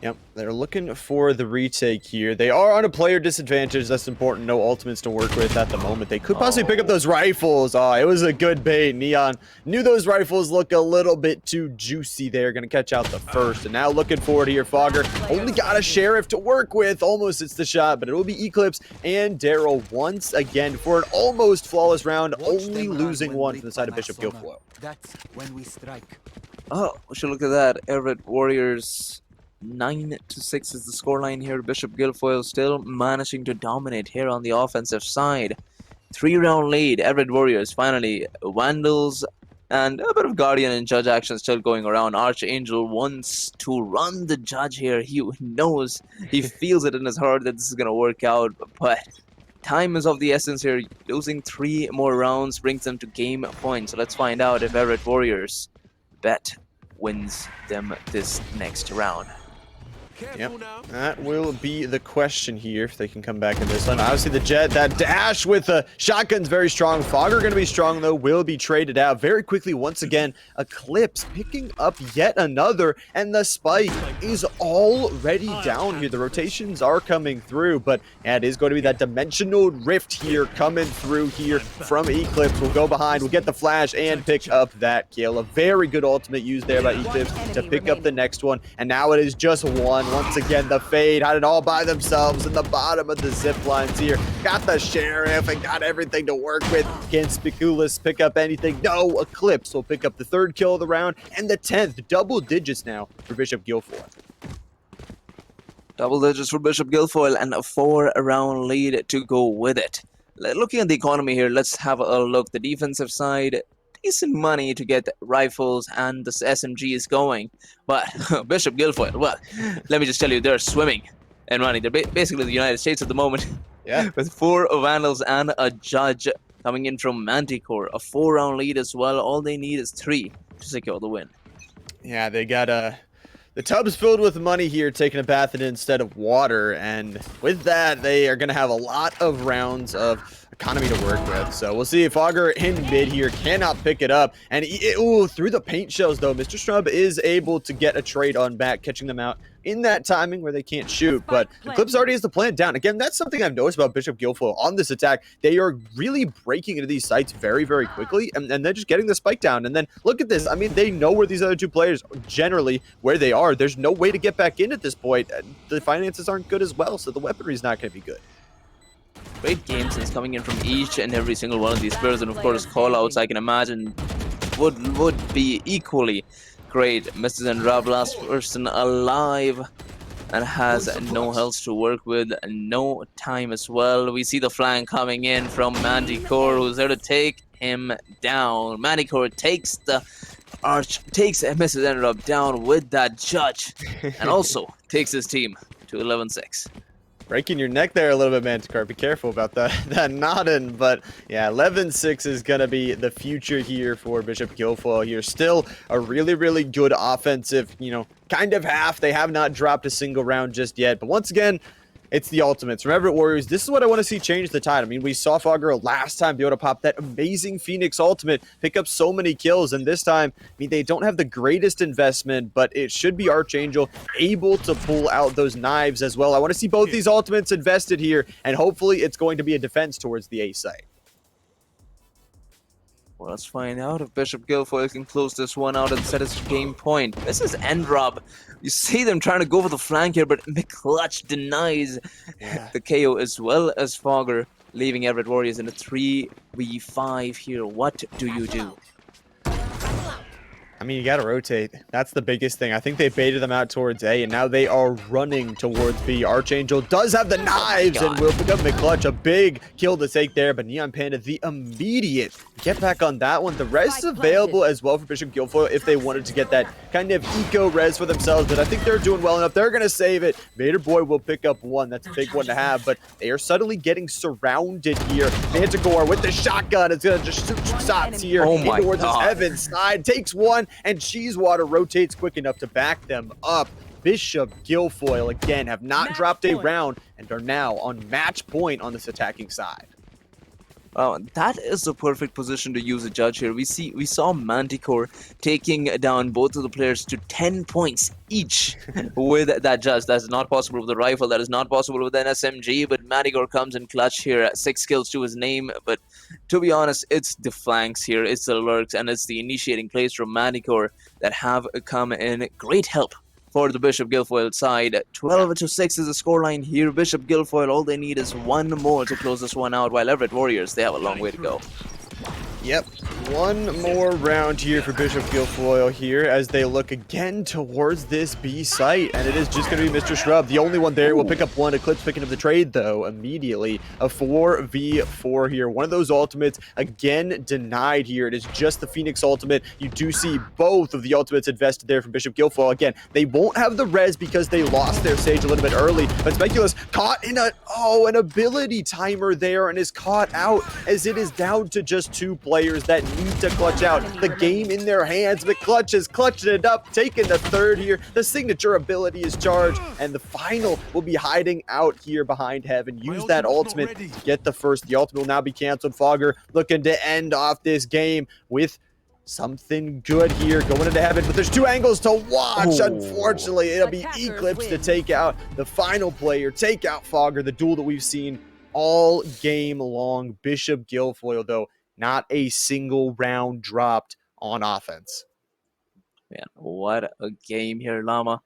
Yep, they're looking for the retake here. They are on a player disadvantage. That's important. No ultimates to work with at the moment. They could possibly pick up those rifles. Oh, it was a good bait. Neon knew those rifles look a little bit too juicy there. Going to catch out the first. And now looking forward here, Fogger only got a Sheriff to work with. Almost it's the shot, but it will be Eclipse and Daryl once again for an almost flawless round, only losing one from the side of Bishop Guilfoyle. That's when we strike. Oh, we should look at that. Everett Warriors 9-6 is the scoreline here. Bishop Guilfoyle still managing to dominate here on the offensive side. 3-round lead. Everett Warriors finally. Vandals and a bit of Guardian and Judge action still going around. Archangel wants to run the Judge here. He knows, he feels it in his heart that this is going to work out, but time is of the essence here. Losing 3 more rounds brings them to game point. So let's find out if Everett Warriors bet wins them this next round. Yep, that will be the question here, if they can come back in this one. Obviously, the Jet, that dash with the shotgun's very strong. Fogger going to be strong, though, will be traded out very quickly. Once again, Eclipse picking up yet another, and the spike is already down here. The rotations are coming through, but yeah, it is going to be that dimensional rift here coming through here from Eclipse. We'll go behind, we'll get the flash, and pick up that kill. A very good ultimate used there by Eclipse to pick up the next one, and now it is just one. Once again, the Fade had it all by themselves in the bottom of the zip lines here. Got the Sheriff and got everything to work with. Can Spiculus pick up anything? No, Eclipse will pick up the 3rd kill of the round and the 10th. Double digits now for Bishop Guilfoyle. Double digits for Bishop Guilfoyle and a 4-round lead to go with it. Looking at the economy here, let's have a look. The defensive side, decent money to get rifles and the SMGs going. But Bishop Guilfoyle, well, let me just tell you, they're swimming in money. They're basically the United States at the moment. Yeah. With 4 Vandals and a Judge coming in from Manticore. A 4-round lead as well. All they need is 3 to secure the win. Yeah, they got the tub's filled with money here, taking a bath in it instead of water, and with that, they are going to have a lot of rounds of economy to work with. So we'll see if Fogger in mid here cannot pick it up, and ooh, through the paint shells though, Mr. Strub is able to get a trade on back, catching them out in that timing where they can't shoot, but Eclipse already has the plant down. Again, that's something I've noticed about Bishop Guilfoyle on this attack. They are really breaking into these sites very, very quickly, and they're just getting the spike down. And then look at this. I mean, they know where these other 2 players generally where they are. There's no way to get back in at this point. The finances aren't good as well, so the weaponry is not going to be good. Great game sense coming in from each and every single one of these players, and of course callouts I can imagine would be equally great. Mr. Zendrab, last person alive, and has no health to work with, no time as well. We see the flank coming in from Manticore, who's there to take him down. Manticore takes Mr. Zendrab down with that Judge, and also takes his team to 11-6. Breaking your neck there a little bit, Manticore. Be careful about that nodding. But yeah, 11-6 is going to be the future here for Bishop Guilfoyle here. Still a really, really good offensive, kind of half. They have not dropped a single round just yet. But once again, it's the ultimates. From Everett Warriors, this is what I want to see change the tide. I mean, we saw Fogger last time be able to pop that amazing Phoenix ultimate, pick up so many kills, and this time, I mean, they don't have the greatest investment, but it should be Archangel able to pull out those knives as well. I want to see both these ultimates invested here, and hopefully it's going to be a defense towards the A site. Well, let's find out if Bishop Guilfoyle can close this one out and set his game point. This is end rob. You see them trying to go for the flank here, but McClutch denies the KO as well as Fogger, leaving Everett Warriors in a 3v5 here. What do you do? I mean, you gotta rotate. That's the biggest thing. I think they baited them out towards A, and now they are running towards B. Archangel does have the knives and will pick up McClutch. A big kill to take there, but Neon Panda, the immediate get back on that one. The res is available as well for Bishop Guilfoyle if they wanted to get that kind of eco-res for themselves, but I think they're doing well enough. They're gonna save it. Vader Boy will pick up one. That's a big one to have, but they are suddenly getting surrounded here. Manticore with the shotgun is gonna just shoot shots here towards his Heaven side. Takes one, and Cheesewater rotates quick enough to back them up. Bishop Guilfoyle, again, have not dropped a round and are now on match point on this attacking side. That is the perfect position to use a judge here. We saw Manticore taking down both of the players to 10 points each with that judge. That's not possible with the rifle. That is not possible with an SMG. But Manticore comes in clutch here. 6 kills to his name. But to be honest, it's the flanks here. It's the lurks and it's the initiating plays from Manticore that have come in great help for the Bishop Guilfoyle side. 12-6 is the scoreline here. Bishop Guilfoyle, all they need is one more to close this one out, while Everett Warriors, they have a long way to go. Yep, one more round here for Bishop Guilfoyle here as they look again towards this B site, and it is just going to be Mr. Shrub, the only one there. Will pick up one. Eclipse picking up the trade, though, immediately. A 4v4 here. One of those ultimates, again, denied here. It is just the Phoenix ultimate. You do see both of the ultimates invested there from Bishop Guilfoyle. Again, they won't have the res because they lost their Sage a little bit early, but Speculous caught in an ability timer there and is caught out as it is down to just 2 players that need to clutch out the game in their hands. McClutch is clutching it up, taking the third here. The signature ability is charged, and the final will be hiding out here behind Heaven. Use that ultimate to get the first. The ultimate will now be canceled. Fogger looking to end off this game with something good here going into Heaven, but there's 2 angles to watch. Unfortunately, it'll be Eclipse to take out the final player, take out Fogger, the duel that we've seen all game long. Bishop Guilfoyle, though, not a single round dropped on offense. Man, what a game here, Llama.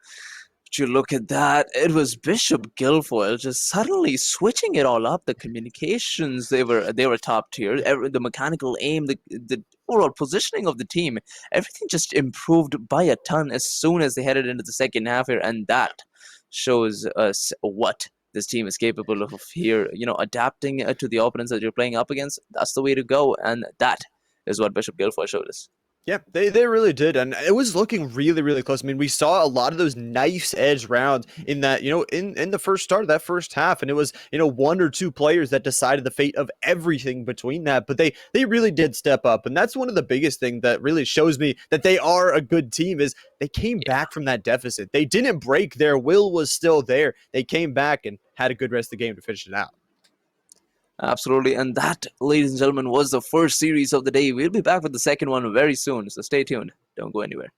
But you look at that, it was Bishop Guilfoyle just suddenly switching it all up. The communications, they were top tier. The mechanical aim, the overall positioning of the team, everything just improved by a ton as soon as they headed into the second half here, and that shows us what this team is capable of here. You know, adapting to the opponents that you're playing up against, that's the way to go, and that is what Bishop Guilfoyle showed us. Yeah, they really did, and it was looking really, really close. I mean, we saw a lot of those nice edge rounds in that, in the first start of that first half, and it was, 1 or 2 players that decided the fate of everything between that, but they really did step up, and that's one of the biggest things that really shows me that they are a good team is they came back from that deficit. They didn't break. Their will was still there. They came back and had a good rest of the game to finish it out. Absolutely, and that, ladies and gentlemen, was the first series of the day. We'll be back with the second one very soon, so stay tuned. Don't go anywhere.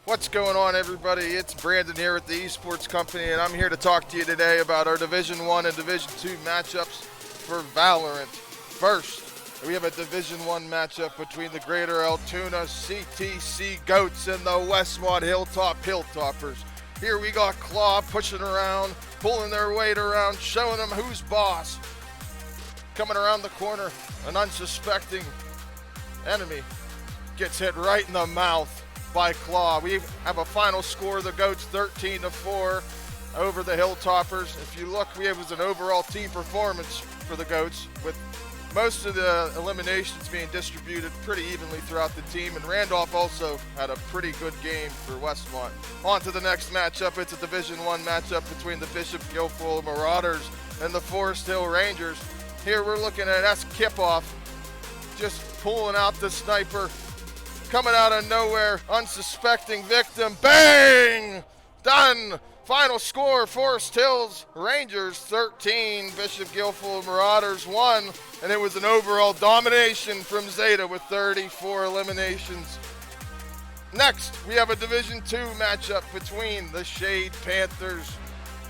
What's going on, everybody? It's Brandon here at the Esports Company, and I'm here to talk to you today about our Division 1 and Division 2 matchups for Valorant. First, we have a Division 1 matchup between the Greater Altoona CTC Goats and the Westmont Hilltop Hilltoppers. Here we got Claw pushing around, pulling their weight around, showing them who's boss. Coming around the corner, an unsuspecting enemy gets hit right in the mouth by Claw. We have a final score, the Goats 13-4 over the Hilltoppers. If you look, it was an overall team performance for the Goats, with most of the eliminations being distributed pretty evenly throughout the team, and Randolph also had a pretty good game for Westmont. On to the next matchup. It's a Division I matchup between the Bishop Guilfoyle Marauders and the Forest Hill Rangers. Here we're looking at S. Kipoff just pulling out the sniper, coming out of nowhere, unsuspecting victim, bang! Done! Final score, Forest Hills Rangers 13, Bishop Guilfoyle Marauders 1, and it was an overall domination from Zeta with 34 eliminations. Next, we have a Division II matchup between the Shade Panthers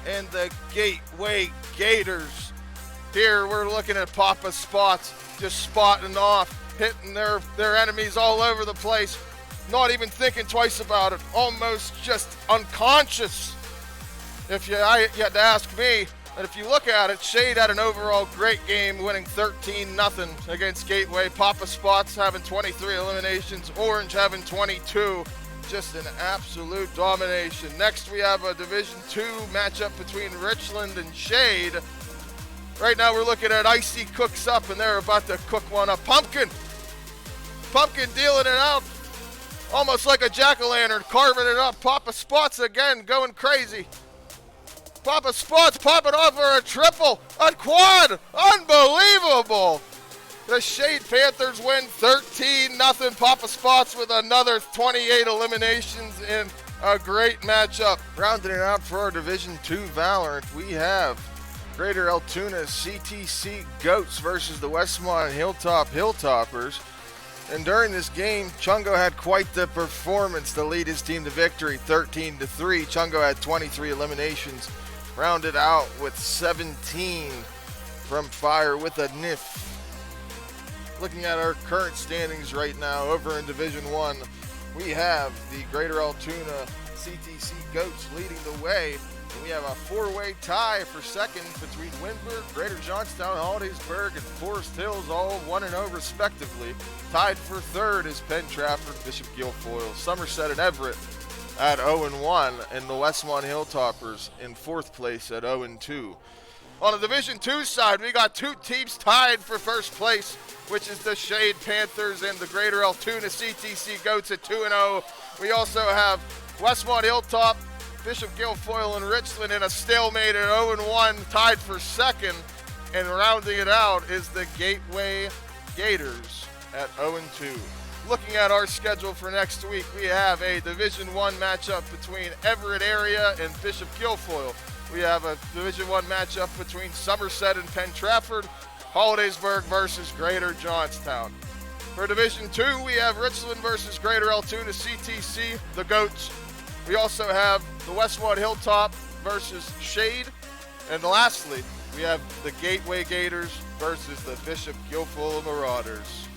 and the Gateway Gators. Here we're looking at Papa Spots just spotting off, hitting their enemies all over the place, not even thinking twice about it, almost just unconscious. If you had to ask me, and if you look at it, Shade had an overall great game, winning 13-0 against Gateway. Papa Spots having 23 eliminations, Orange having 22. Just an absolute domination. Next, we have a Division II matchup between Richland and Shade. Right now, we're looking at Icy Cooks Up, and they're about to cook one up. Pumpkin dealing it out, almost like a jack-o'-lantern, carving it up. Papa Spots again, going crazy. Papa Spots popping off for a triple, a quad, unbelievable. The Shade Panthers win 13-0. Papa Spots with another 28 eliminations in a great matchup. Rounding it out for our Division II Valorant, we have Greater Altoona CTC Goats versus the Westmont Hilltop Hilltoppers. And during this game, Chungo had quite the performance to lead his team to victory, 13-3. Chungo had 23 eliminations, rounded out with 17 from Fire with a NIF. Looking at our current standings right now over in Division 1, we have the Greater Altoona CTC Goats leading the way. And we have a four-way tie for second between Windberg, Greater Johnstown, Hollidaysburg, and Forest Hills, all 1-0 respectively. Tied for third is Penn Trafford, Bishop Guilfoyle, Somerset, and Everett at 0-1, and the Westmont Hilltoppers in fourth place at 0-2. On the Division II side, we got two teams tied for first place, which is the Shade Panthers and the Greater Altoona CTC Goats at 2-0. We also have Westmont Hilltop, Bishop Guilfoyle, and Richland in a stalemate at 0-1, tied for second. And rounding it out is the Gateway Gators at 0-2. Looking at our schedule for next week, we have a Division I matchup between Everett Area and Bishop Guilfoyle. We have a Division I matchup between Somerset and Penn Trafford, Hollidaysburg versus Greater Johnstown. For Division II, we have Richland versus Greater Altoona CTC, the Goats. We also have the Westmont Hilltop versus Shade. And lastly, we have the Gateway Gators versus the Bishop Guilfoyle Marauders.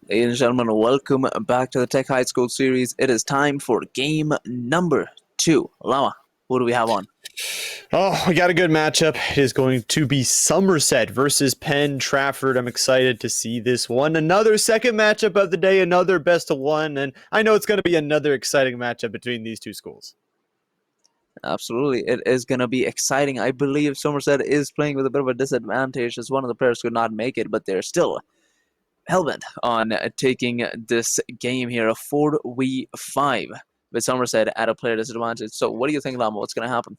Ladies and gentlemen, welcome back to the Tech High School series. It is time for game number 2. Llama, what do we have on? Oh, we got a good matchup. It is going to be Somerset versus Penn Trafford. I'm excited to see this one. Another second matchup of the day, another best of one, and I know it's going to be another exciting matchup between these two schools. Absolutely, it is going to be exciting. I believe Somerset is playing with a bit of a disadvantage as one of the players could not make it, but they're still hellbent on taking this game here, a 4v5 with Somerset at a player disadvantage. So what do you think, Llama? What's going to happen?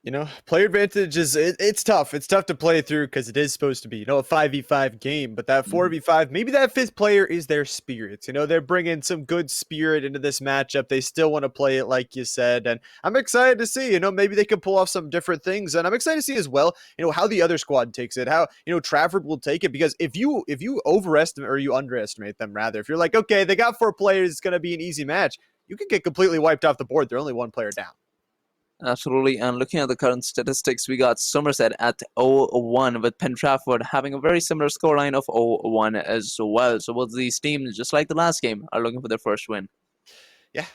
You know, player advantage is it's tough. It's tough to play through because it is supposed to be, a 5v5 game. But that 4v5, maybe that fifth player is their spirits. They're bringing some good spirit into this matchup. They still want to play it like you said. And I'm excited to see, maybe they can pull off some different things. And I'm excited to see as well, how the other squad takes it, how, Trafford will take it. Because if you overestimate or you underestimate them, rather, if you're like, okay, they got 4 players, it's going to be an easy match, you could get completely wiped off the board. They're only 1 player down. Absolutely, and looking at the current statistics, we got Somerset at 0-1 with Penn Trafford having a very similar scoreline of 0-1 as well. So both these teams, just like the last game, are looking for their first win. Yeah,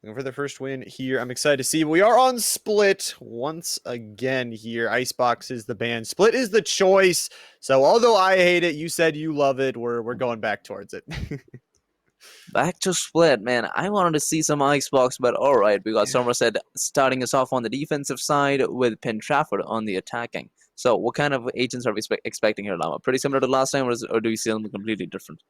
looking for their first win here. I'm excited to see. We are on Split once again here. Icebox is the ban. Split is the choice. So although I hate it, you said you love it. We're going back towards it. Back to Split, man. I wanted to see some Icebox, but alright, we got Yeah. Somerset starting us off on the defensive side with Penn Trafford on the attacking. So, what kind of agents are we expecting here, Llama? Pretty similar to last time, or do you see something completely different?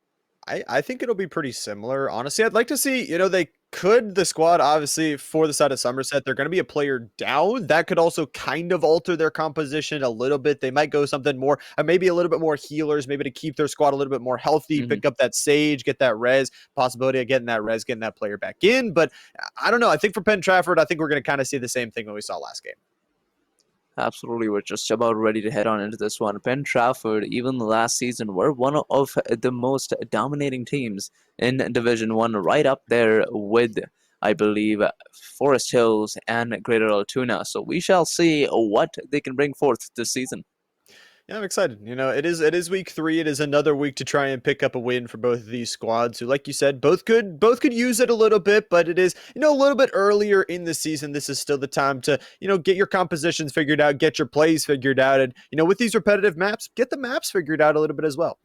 I think it'll be pretty similar. Honestly, I'd like to see, the squad, obviously, for the side of Somerset, they're going to be a player down. That could also kind of alter their composition a little bit. They might go something more, maybe a little bit more healers, maybe to keep their squad a little bit more healthy, Mhm. pick up that Sage, get that res, possibility of getting that res, getting that player back in. But I don't know. I think for Penn Trafford, I think we're going to kind of see the same thing that we saw last game. Absolutely, we're just about ready to head on into this one. Penn Trafford, even last season, were one of the most dominating teams in Division One, right up there with, I believe, Forest Hills and Greater Altoona. So we shall see what they can bring forth this season. Yeah, I'm excited. It is week 3. It is another week to try and pick up a win for both of these squads who, like you said, both could use it a little bit, but it is, a little bit earlier in the season. This is still the time to, get your compositions figured out, get your plays figured out, and, with these repetitive maps, get the maps figured out a little bit as well.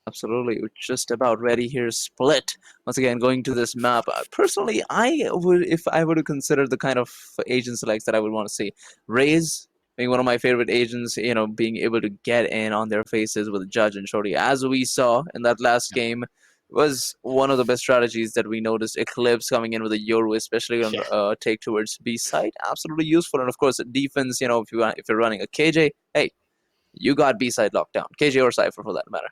Absolutely, we're just about ready here. Split once again, going to this map. Personally, I would, if I were to consider the kind of agent selects that I would want to see, Raze being one of my favorite agents. Being able to get in on their faces with Judge and Shorty, as we saw in that last game, was one of the best strategies that we noticed. Eclipse coming in with a Yoru, especially on Yeah. take towards B side, absolutely useful. And of course, defense. If you're running a KJ, hey, you got B side locked down. KJ or Cypher for that matter.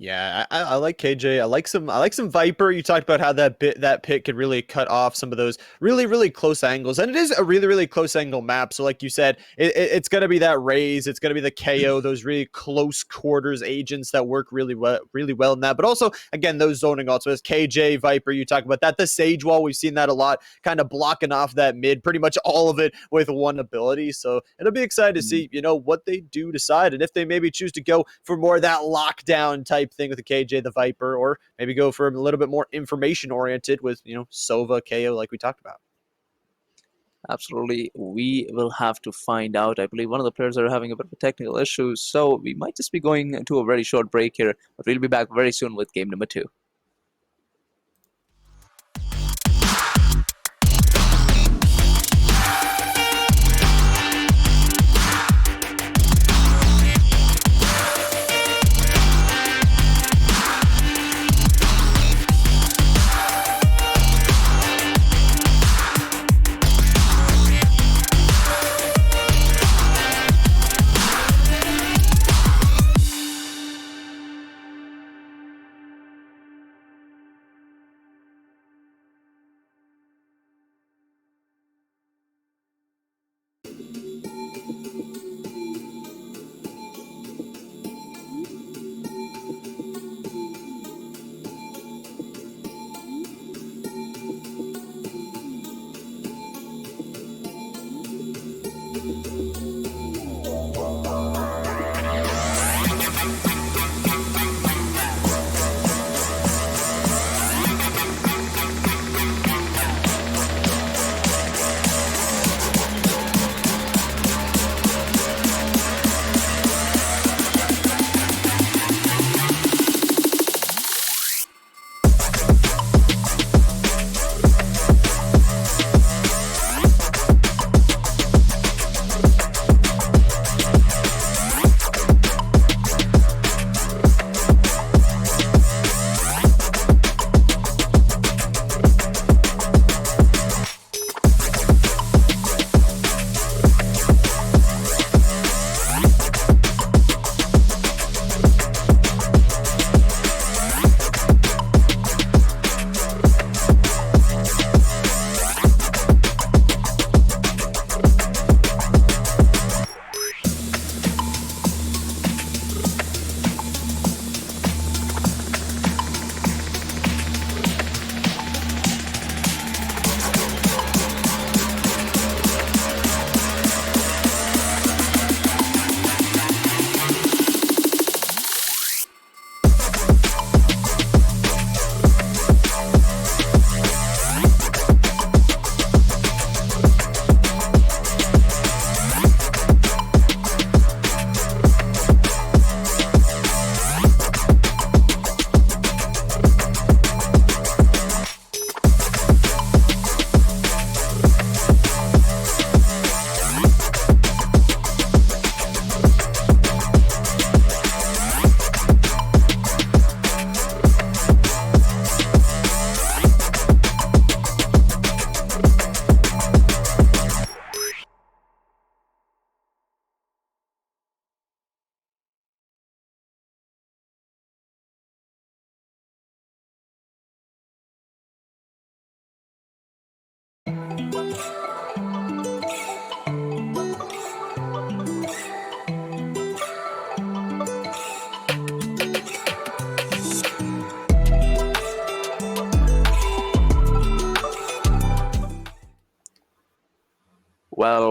Yeah, I like KJ. I like some Viper. You talked about how that pit could really cut off some of those really close angles, and it is a really close angle map. So, like you said, it's gonna be that Raze, it's gonna be the KO, those really close quarters agents that work really well in that. But also, again, those zoning ults. So as KJ, Viper, you talk about that. The Sage Wall, we've seen that a lot, kind of blocking off that mid, pretty much all of it with one ability. So it'll be excited to see, what they do decide, and if they maybe choose to go for more of that lockdown type thing with the KJ, the Viper, or maybe go for a little bit more information oriented with, Sova, KO, like we talked about. Absolutely, we will have to find out. I believe one of the players are having a bit of a technical issue, so we might just be going into a very short break here, but we'll be back very soon with game number 2.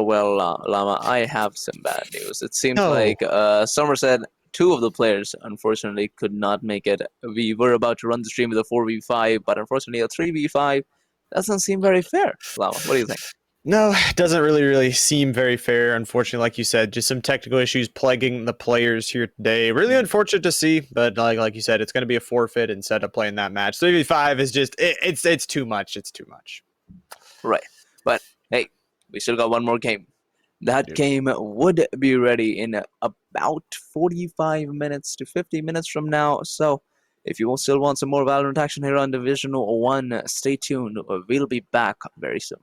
well, Lama, I have some bad news. It seems No. like Somerset, two of the players, unfortunately, could not make it. We were about to run the stream with a 4v5, but unfortunately, a 3v5 doesn't seem very fair. Lama, what do you think? No, it doesn't really seem very fair. Unfortunately, like you said, just some technical issues plaguing the players here today. Really unfortunate to see, but like you said, it's going to be a forfeit instead of playing that match. 3v5 is just it's too much. It's too much. Right. But hey, we still got one more game. That Dude. game would be ready in about 45 minutes to 50 minutes from now. So if you still want some more Valorant action here on Division 1, stay tuned. We'll be back very soon.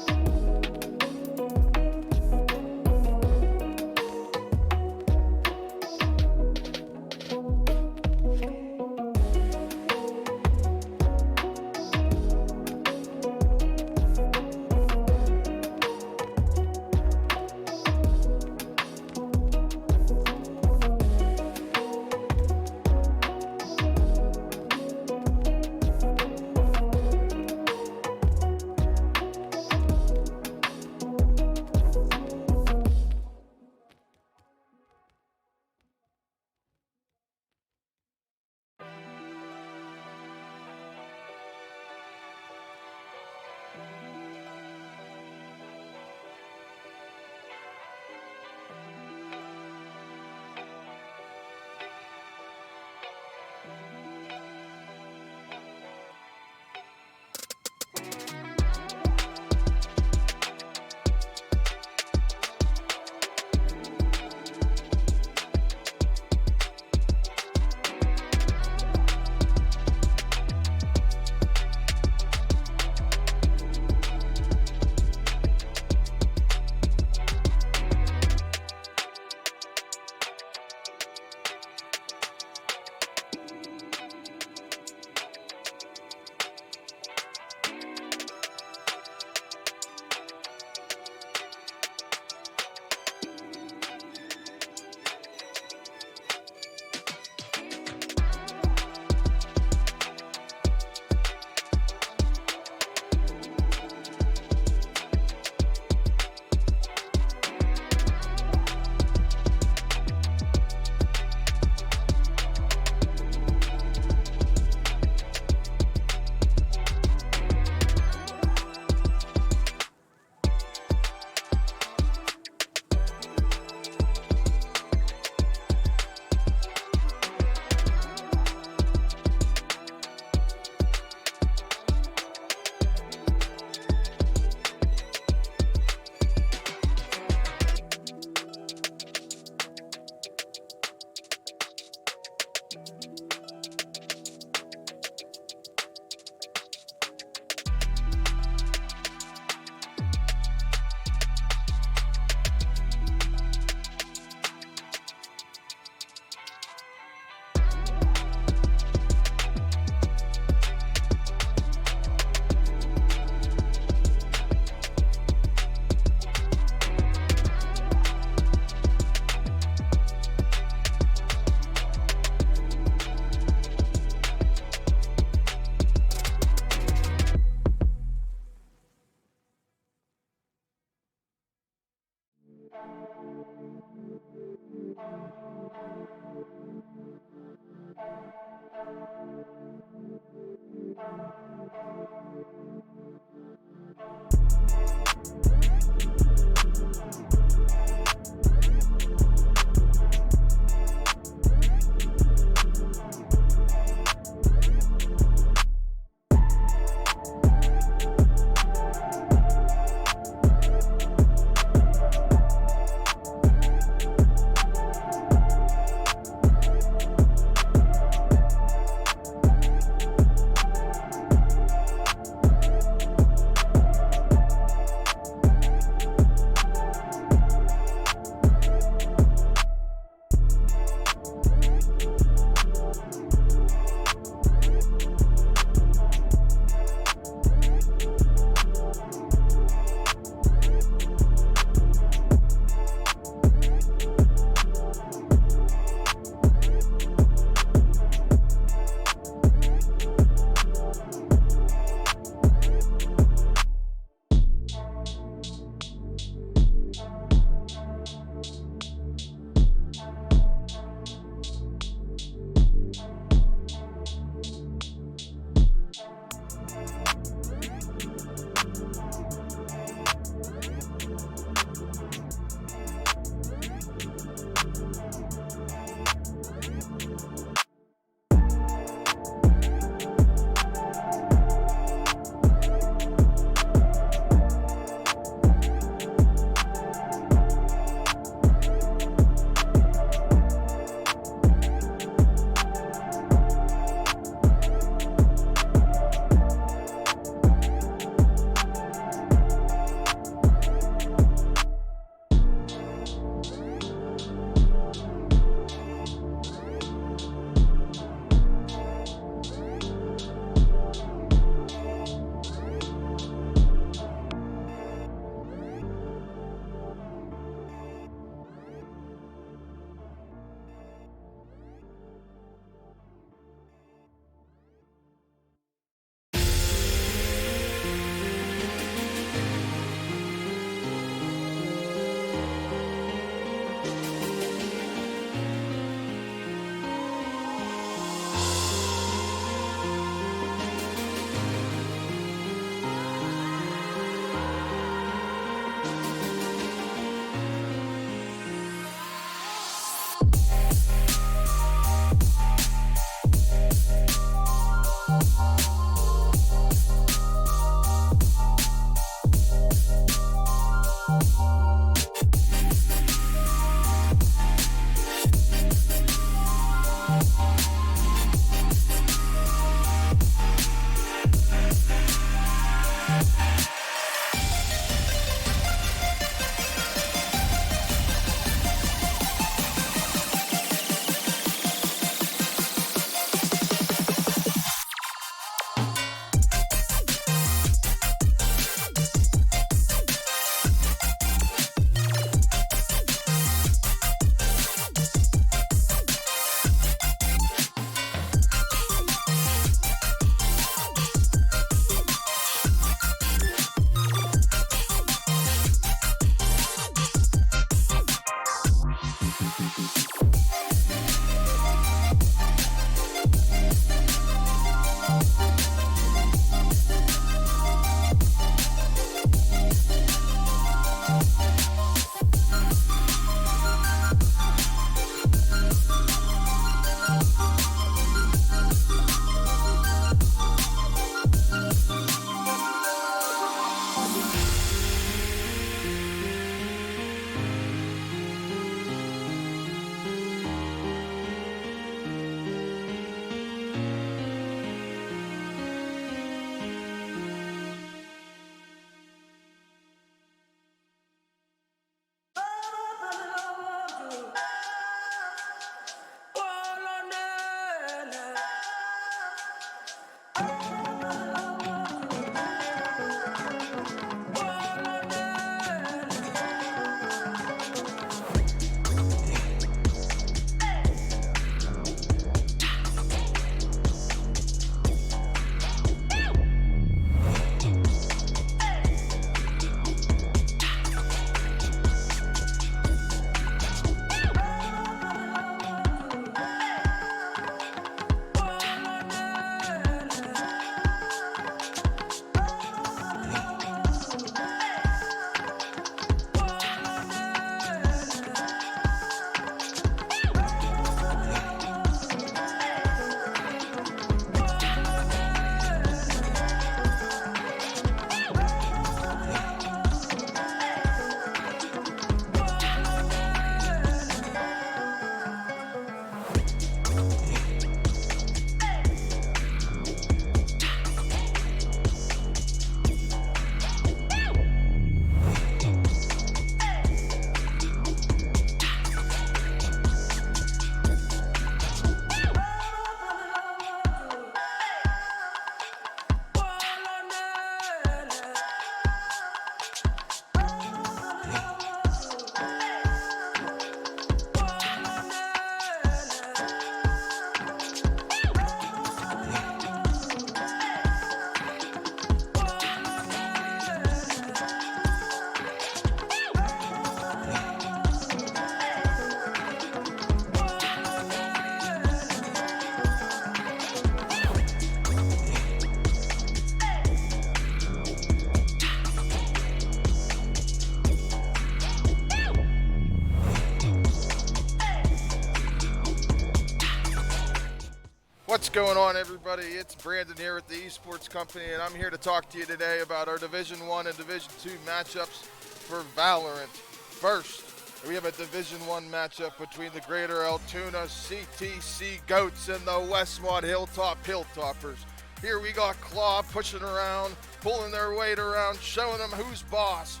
going on, everybody? It's Brandon here with the Esports Company, and I'm here to talk to you today about our Division 1 and Division 2 matchups for Valorant. First, we have a Division 1 matchup between the Greater Altoona CTC Goats and the Westmont Hilltop Hilltoppers. Here we got Claw pushing around, pulling their weight around, showing them who's boss.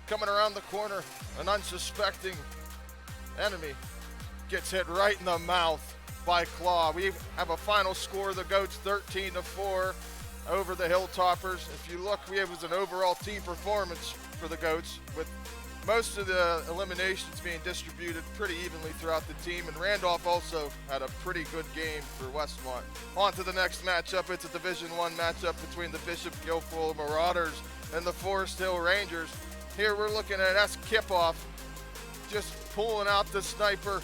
Coming around the corner, an unsuspecting enemy gets hit right in the mouth by Claw. We have a final score of the Goats 13-4 over the Hilltoppers. If you look, it was an overall team performance for the Goats, with most of the eliminations being distributed pretty evenly throughout the team, and Randolph also had a pretty good game for Westmont. On to the next matchup. It's a Division 1 matchup between the Bishop Guilfoyle Marauders and the Forest Hill Rangers. Here we're looking at S. Kipoff just pulling out the sniper,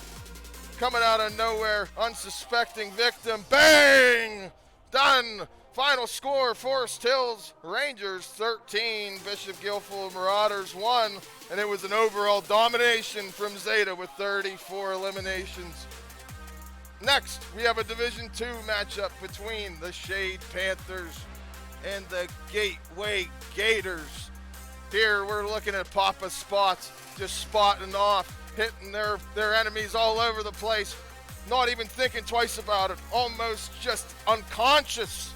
coming out of nowhere, unsuspecting victim, bang! Done! Final score, Forest Hills Rangers 13, Bishop Guilfoyle Marauders 1, and it was an overall domination from Zeta with 34 eliminations. Next, we have a Division 2 matchup between the Shade Panthers and the Gateway Gators. Here we're looking at Papa Spots just spotting off, hitting their enemies all over the place, not even thinking twice about it, almost just unconscious.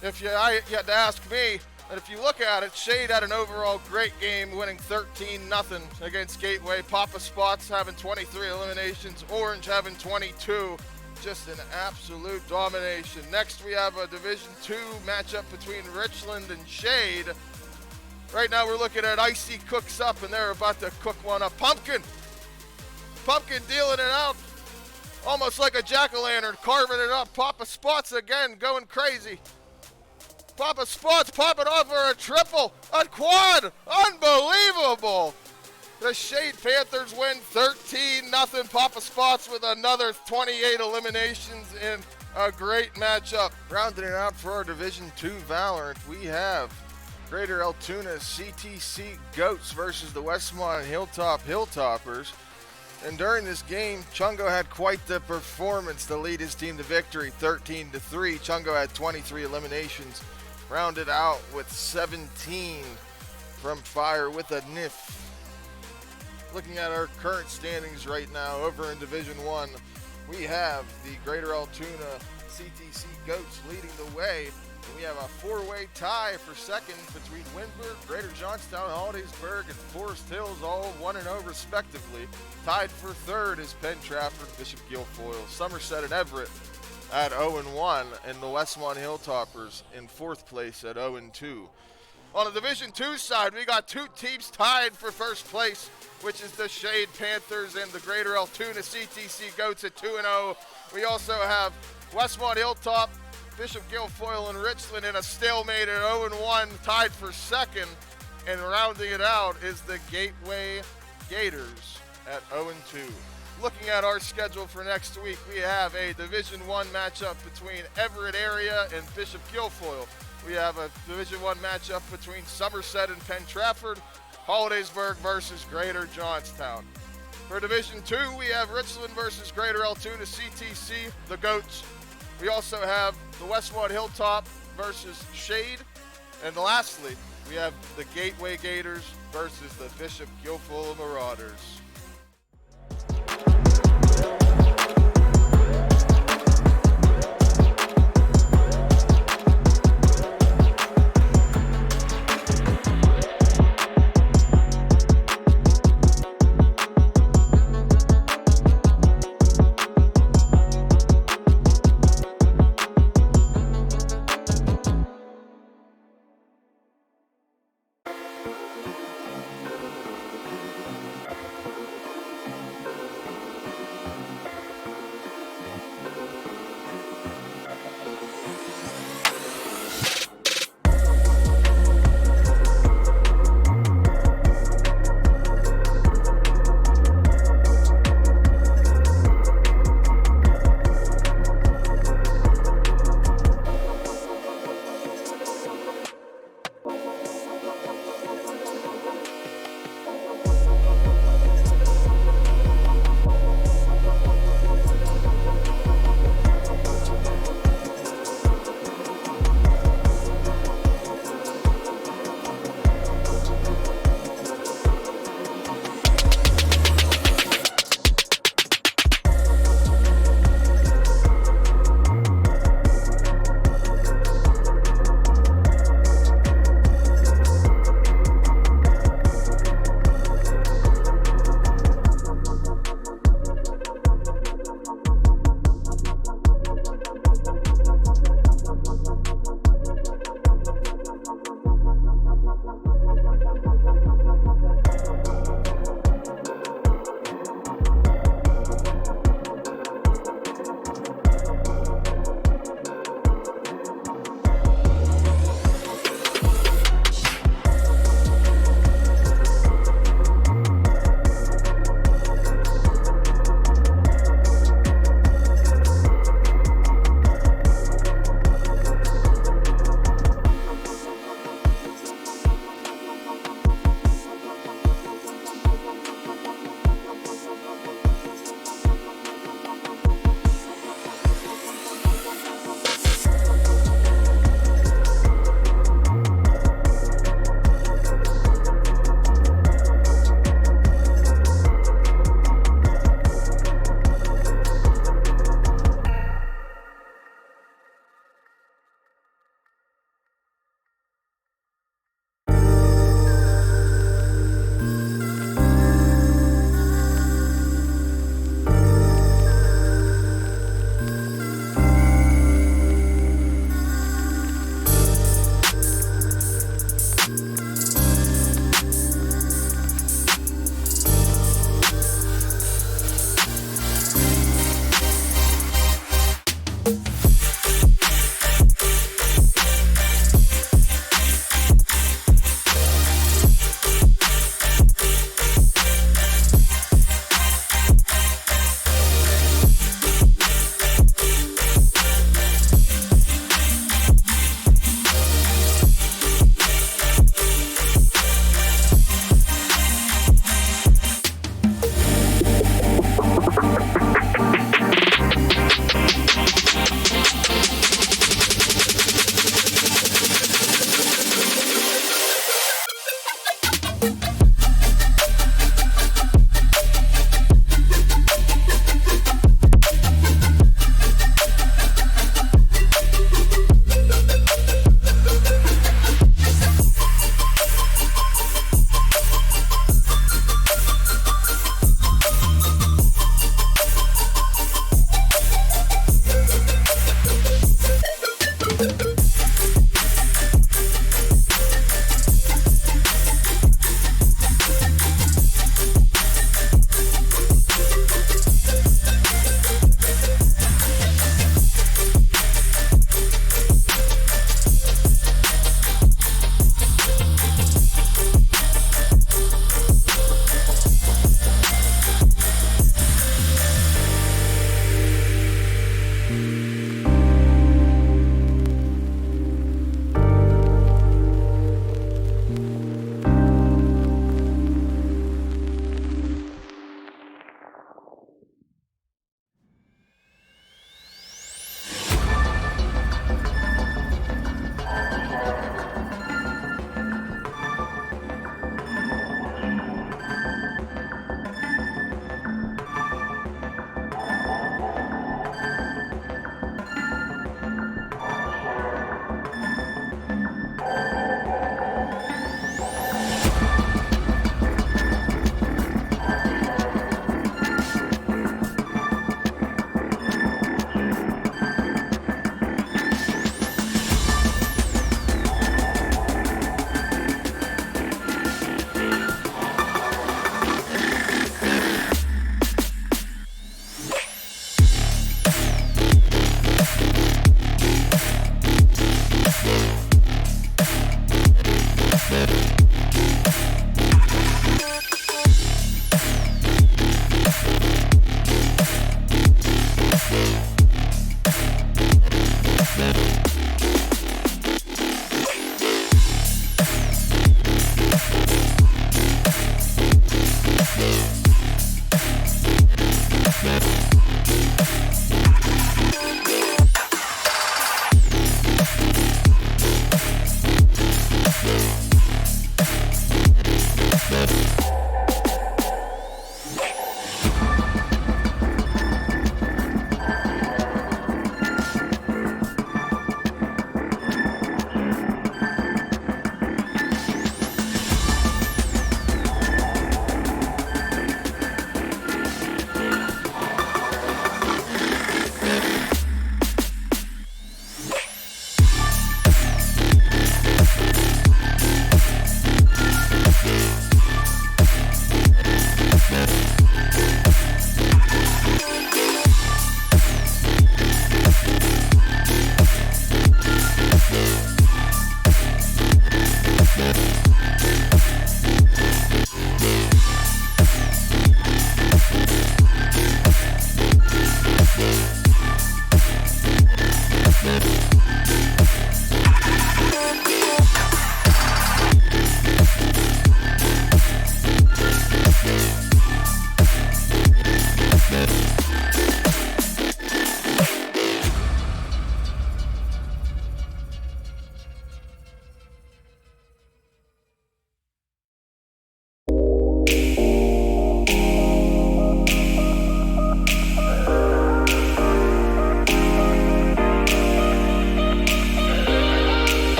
If you had to ask me, and if you look at it, Shade had an overall great game, winning 13-0 against Gateway. Papa Spots having 23 eliminations, Orange having 22. Just an absolute domination. Next, we have a Division 2 matchup between Richland and Shade. Right now, we're looking at Icy Cooks Up, and they're about to cook one up. Pumpkin dealing it out, almost like a jack-o'-lantern, carving it up. Papa Spots again, going crazy. Papa Spots popping off for a triple, a quad, unbelievable. The Shade Panthers win 13-0. Papa Spots with another 28 eliminations in a great matchup. Rounding it out for our Division 2 Valorant, we have Greater Altoona CTC Goats versus the Westmont Hilltop Hilltoppers. And during this game, Chungo had quite the performance to lead his team to victory, 13-3. Chungo had 23 eliminations, rounded out with 17 from Fire with a NIF. Looking at our current standings right now over in Division 1, we have the Greater Altoona CTC Goats leading the way. And we have a four-way tie for second between Windberg, Greater Johnstown, Hollidaysburg, and Forest Hills, all 1-0 respectively. Tied for third is Penn Trafford, Bishop Guilfoyle, Somerset, and Everett at 0-1, and the Westmont Hilltoppers in fourth place at 0-2. On the Division 2 side, we got two teams tied for first place, which is the Shade Panthers and the Greater Altoona CTC Goats at 2-0. We also have Westmont Hilltop, Bishop Guilfoyle, and Richland in a stalemate at 0-1, tied for second. And rounding it out is the Gateway Gators at 0-2. Looking at our schedule for next week, we have a Division 1 matchup between Everett Area and Bishop Guilfoyle. We have a Division 1 matchup between Somerset and Penn Trafford, Hollidaysburg versus Greater Johnstown. For Division 2, we have Richland versus Greater Altoona CTC, the Goats. We also have the Westmont Hilltop versus Shade. And lastly, we have the Gateway Gators versus the Bishop Guilfoyle Marauders.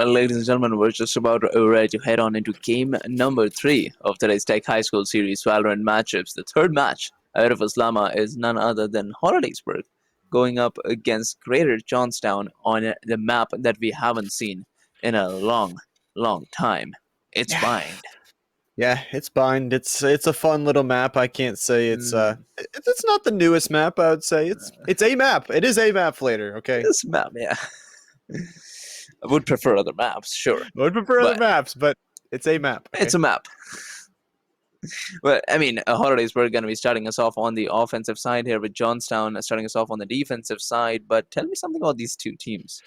Well, ladies and gentlemen, we're just about ready to head on into game number 3 of today's Tech High School Series Valorant matchups. The third match out of LLama is none other than Hollidaysburg, going up against Greater Johnstown on the map that we haven't seen in a long, long time. It's Bind. Yeah, it's Bind. It's a fun little map. I can't say it's not the newest map. I would say it's a map. It is a map, Flader. Okay, This map, yeah. I would prefer other maps, sure. I would prefer other But maps, but it's a map. Okay? it's a map. But I mean, Holidays were going to be starting us off on the offensive side here with Johnstown starting us off on the defensive side. But tell me something about these two teams.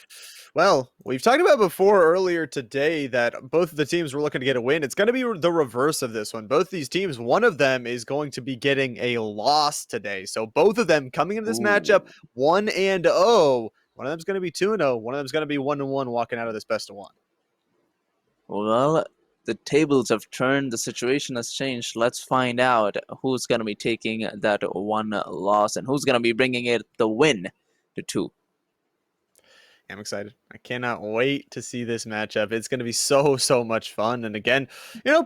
Well, we've talked about before earlier today that both of the teams were looking to get a win. It's going to be the reverse of this one. Both these teams, one of them is going to be getting a loss today. So both of them coming into this matchup 1-0. One of them's going to be 2-0. One of them's going to be 1-1 walking out of this best of 1. Well, the tables have turned. The situation has changed. Let's find out who's going to be taking that one loss and who's going to be bringing it the win to 2. I'm excited. I cannot wait to see this matchup. It's going to be so much fun. And again,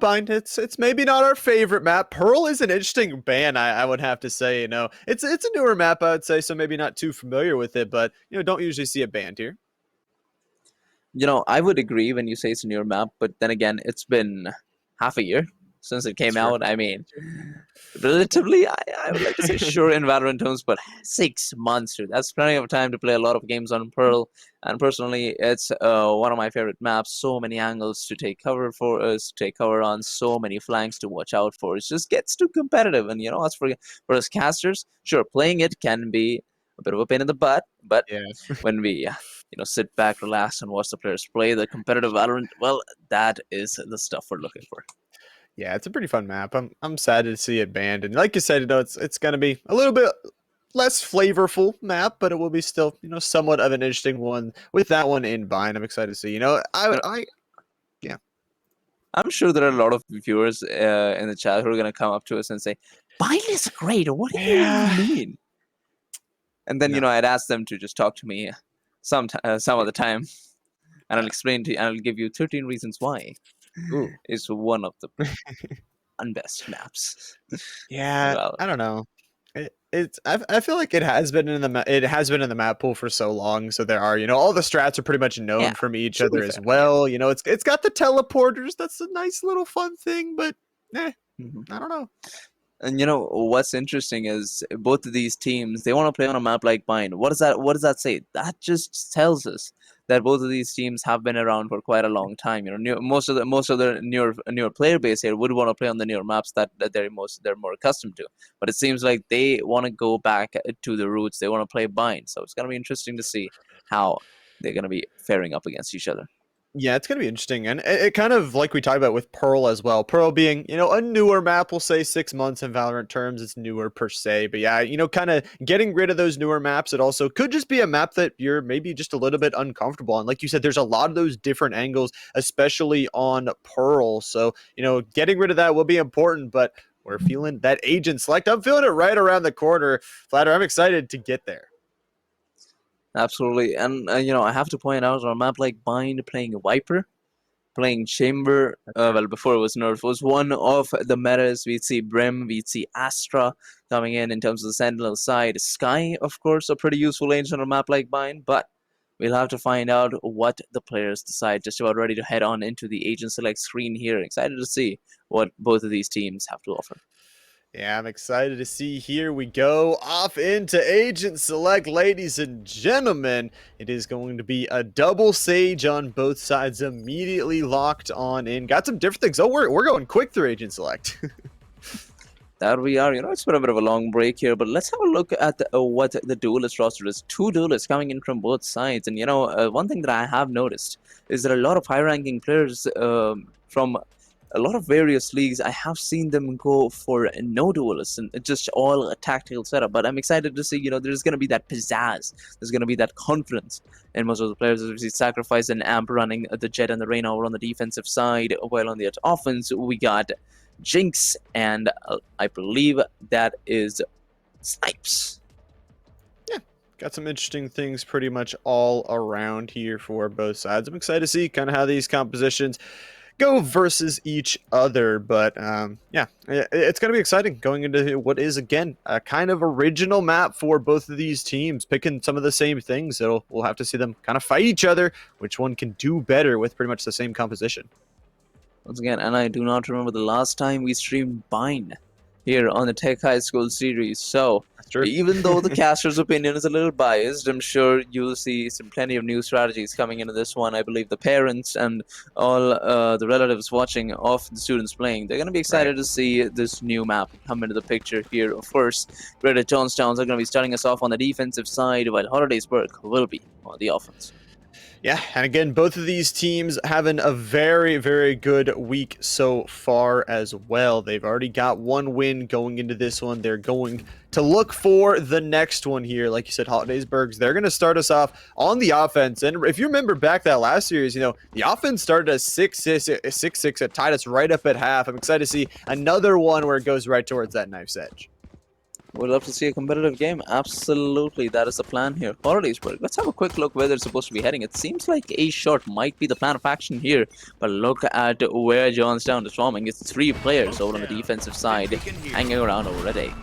Bind, it's maybe not our favorite map. Pearl is an interesting ban, I would have to say. It's a newer map, I would say, so maybe not too familiar with it, but don't usually see it banned here. I would agree when you say it's a newer map, but then again, it's been half a year since it came out. I mean, relatively, I would like to say sure in Valorant terms, but 6 months, dude. That's plenty of time to play a lot of games on Pearl. And personally, it's one of my favorite maps. So many angles to take cover for us, to take cover on, so many flanks to watch out for. It just gets too competitive. And as for us casters, sure, playing it can be a bit of a pain in the butt, but when we sit back, relax, and watch the players play the competitive Valorant, well, that is the stuff we're looking for. Yeah, it's a pretty fun map. I'm sad to see it banned, and like you said, it's going to be a little bit less flavorful map, but it will be still somewhat of an interesting one with that one in Bind. I'm excited to see. I'm sure there are a lot of viewers in the chat who are going to come up to us and say, "Bind is great. What do you mean?" And then I'd ask them to just talk to me some of the time, and I'll explain to you. And I'll give you 13 reasons why. It's one of the unbest maps. Yeah, Well, I don't know. I feel like it has been in the map pool for so long. So there are all the strats are pretty much known from each other as well. It's got the teleporters. That's a nice little fun thing, but I don't know. And what's interesting is both of these teams, they want to play on a map like Bind. What does that say? That just tells us that both of these teams have been around for quite a long time. Most of the newer player base here would want to play on the newer maps that they're more accustomed to. But it seems like they want to go back to the roots. They want to play Bind. So it's gonna be interesting to see how they're gonna be faring up against each other. Yeah, it's going to be interesting. And it kind of like we talked about with Pearl as well. Pearl being, a newer map, we'll say 6 months in Valorant terms. It's newer per se. But yeah, kind of getting rid of those newer maps. It also could just be a map that you're maybe just a little bit uncomfortable on. Like you said, there's a lot of those different angles, especially on Pearl. So, getting rid of that will be important. But we're feeling that agent select. I'm feeling it right around the corner. Flatter, I'm excited to get there. Absolutely. And, I have to point out on a map like Bind, playing Viper, playing Chamber, before it was nerfed, was one of the metas. We'd see Brim, we'd see Astra coming in terms of the Sentinel side. Sky, of course, a pretty useful agent on a map like Bind, but we'll have to find out what the players decide. Just about ready to head on into the agent select screen here. Excited to see what both of these teams have to offer. Yeah, I'm excited to see. Here we go off into Agent Select, ladies and gentlemen. It is going to be a double Sage on both sides, immediately locked on in. Got some different things. Oh, we're going quick through Agent Select. That we are. It's been a bit of a long break here, but let's have a look at what the duelist roster is. 2 duelists coming in from both sides. And, one thing that I have noticed is that a lot of high-ranking players from a lot of various leagues, I have seen them go for no duelists and just all a tactical setup. But I'm excited to see, there's going to be that pizzazz. There's going to be that confidence in most of the players. As we see Sacrifice and Amp running the Jet and the Rain over on the defensive side, while on the offense, we got Jinx, and I believe that is Snipes. Yeah, Got some interesting things pretty much all around here for both sides. I'm excited to see kind of how these compositions go versus each other. But yeah, it's going to be exciting going into what is, again, a kind of original map for both of these teams, picking some of the same things. So we'll have to see them kind of fight each other, which one can do better with pretty much the same composition. Once again, and I do not remember the last time we streamed Bind here on the Tech High School series. So That's true. even though the caster's opinion is a little biased, I'm sure you'll see some plenty of new strategies coming into this one. I believe the parents and all the relatives watching of the students playing, they're going to be excited to see this new map come into the picture here. Of course, Greater Johnstowns are going to be starting us off on the defensive side, while Hollidaysburg will be on the offense. Yeah, and again, both of these teams having a very, very good week so far as well. They've already got one win going into this one. They're going to look for the next one here. Like you said, Hollidaysburgs, they're going to start us off on the offense. And if you remember back that last series, the offense started as 6-6. It tied us right up at half. I'm excited to see another one where it goes right towards that knife's edge. We'd love to see a competitive game. Absolutely, that is the plan here. Hollidaysburg, let's have a quick look where they're supposed to be heading. It seems like A short might be the plan of action here, but look at where Johnstown is forming. It's 3 players over on the defensive side, hanging around already.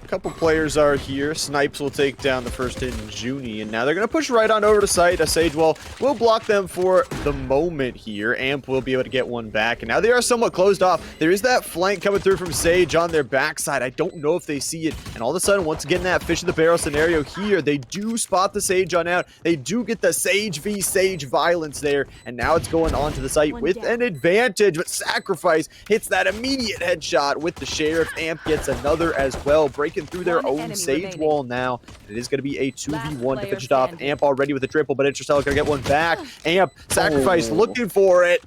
A couple players are here. Snipes will take down the first hit in Junie, and now they're going to push right on over to site. A Sage will block them for the moment here. Amp will be able to get one back, and now they are somewhat closed off. There is that flank coming through from Sage on their backside. I don't know if they see it, and all of a sudden, once again, that fish in the barrel scenario here, they do spot the Sage on out. They do get the Sage v Sage violence there, and now it's going on to the site with an advantage, but Sacrifice hits that immediate headshot with the Sheriff. Amp gets another as well, breaking through their own Sage wall now. It is going to be a 2v1 to finish it off. Amp already with a triple, but Interstellar going to get one back. Amp, Sacrifice looking for it.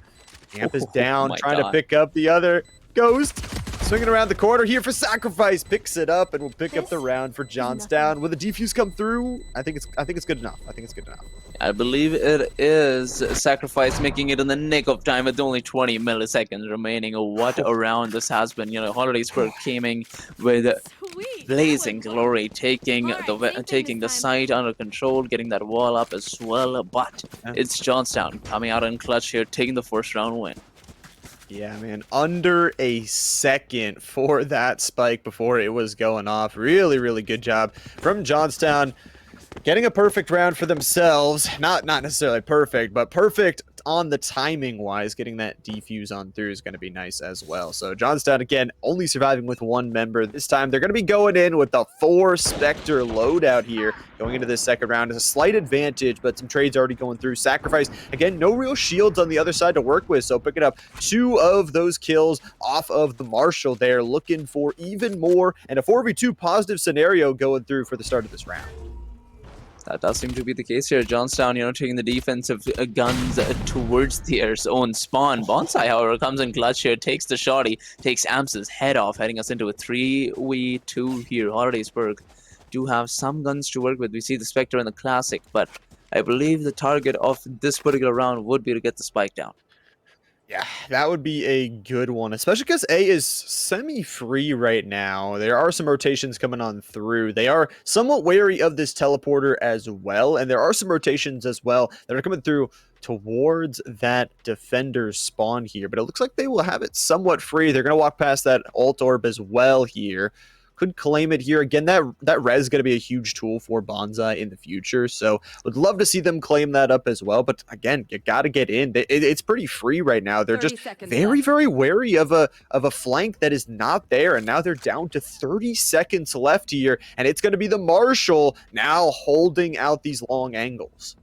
Amp is down, trying to pick up the other Ghost. Swinging around the corner here for Sacrifice. Picks it up and will pick up the round for Johnstown. Will the defuse come through? I think it's good enough. I believe it is Sacrifice making it in the nick of time with only 20 milliseconds remaining. What a round this has been. Hollidaysburg came in with blazing glory, taking the site under control, getting that wall up as well. But it's Johnstown coming out in clutch here, taking the first round win. Yeah, man, under a second for that spike before it was going off. Really, really good job from Johnstown. Getting a perfect round for themselves. Not necessarily perfect, but perfect on the timing wise. Getting that defuse on through is going to be nice as well. So Johnstown, again, only surviving with one member. This time they're going to be going in with the 4 Spectre loadout here. Going into this second round is a slight advantage, but some trades already going through. Sacrifice, again, no real shields on the other side to work with. So picking up 2 of those kills off of the Marshal there. Looking for even more, and a 4v2 positive scenario going through for the start of this round. That does seem to be the case here. Johnstown, taking the defensive guns towards their own spawn. Bonsai, however, comes in clutch here, takes the shotty, takes Amps' head off, heading us into a 3v2 here. Hollidaysburg do have some guns to work with. We see the Spectre and the Classic, but I believe the target of this particular round would be to get the spike down. Yeah, that would be a good one, especially because A is semi-free right now. There are some rotations coming on through. They are somewhat wary of this teleporter as well, and there are some rotations as well that are coming through towards that defender's spawn here, but it looks like they will have it somewhat free. They're going to walk past that ult orb as well here. Could claim it here. Again, that res is going to be a huge tool for Bonsai in the future, so would love to see them claim that up as well. But again, you got to get in. It's pretty free right now. They're just very, very wary of a flank that is not there, and now they're down to 30 seconds left here, and it's going to be the Marshal now holding out these long angles.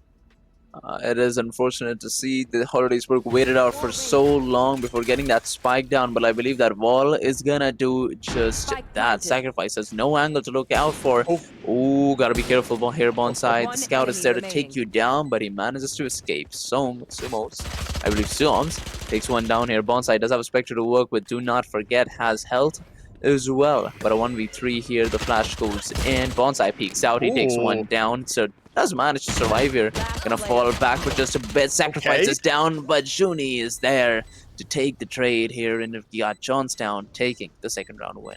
It is unfortunate to see the Hollidaysburg waited out for so long before getting that spike down, but I believe that wall is gonna do just that. Sacrifice has no angle to look out for. Oh, gotta be careful here, Bonsai. The scout is there to take you down, but he manages to escape. Sumos, I believe Sums takes one down here. Bonsai does have a Spectre to work with. Do not forget, has health as well. But a 1v3 here, the flash goes in. Bonsai peeks out, he takes one down, so does manage to survive here. Gonna fall back for just a bit. Sacrifice is down, but Junie is there to take the trade here, and we got Johnstown taking the second round win.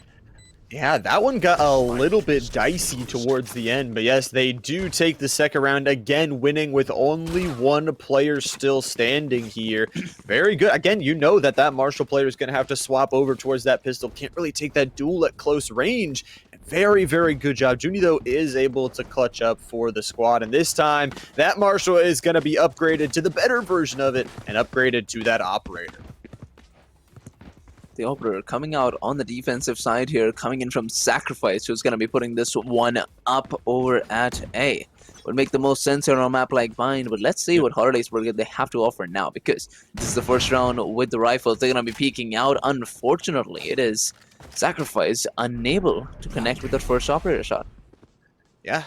Yeah, that one got a little bit dicey towards the end, but yes, they do take the second round again, winning with only one player still standing here. Very good. Again, you know that Marshall player is going to have to swap over towards that pistol. Can't really take that duel at close range. Very, very good job. Junie, though, is able to clutch up for the squad, and this time, that Marshall is going to be upgraded to the better version of it and upgraded to that operator. The operator coming out on the defensive side here, coming in from Sacrifice, who's going to be putting this one up over at A. Would make the most sense here on a map like Bind, but let's see what Holidaysburg they have to offer now, because this is the first round with the rifles. They're going to be peeking out. Unfortunately, it is Sacrifice unable to connect with that first operator shot. Yeah.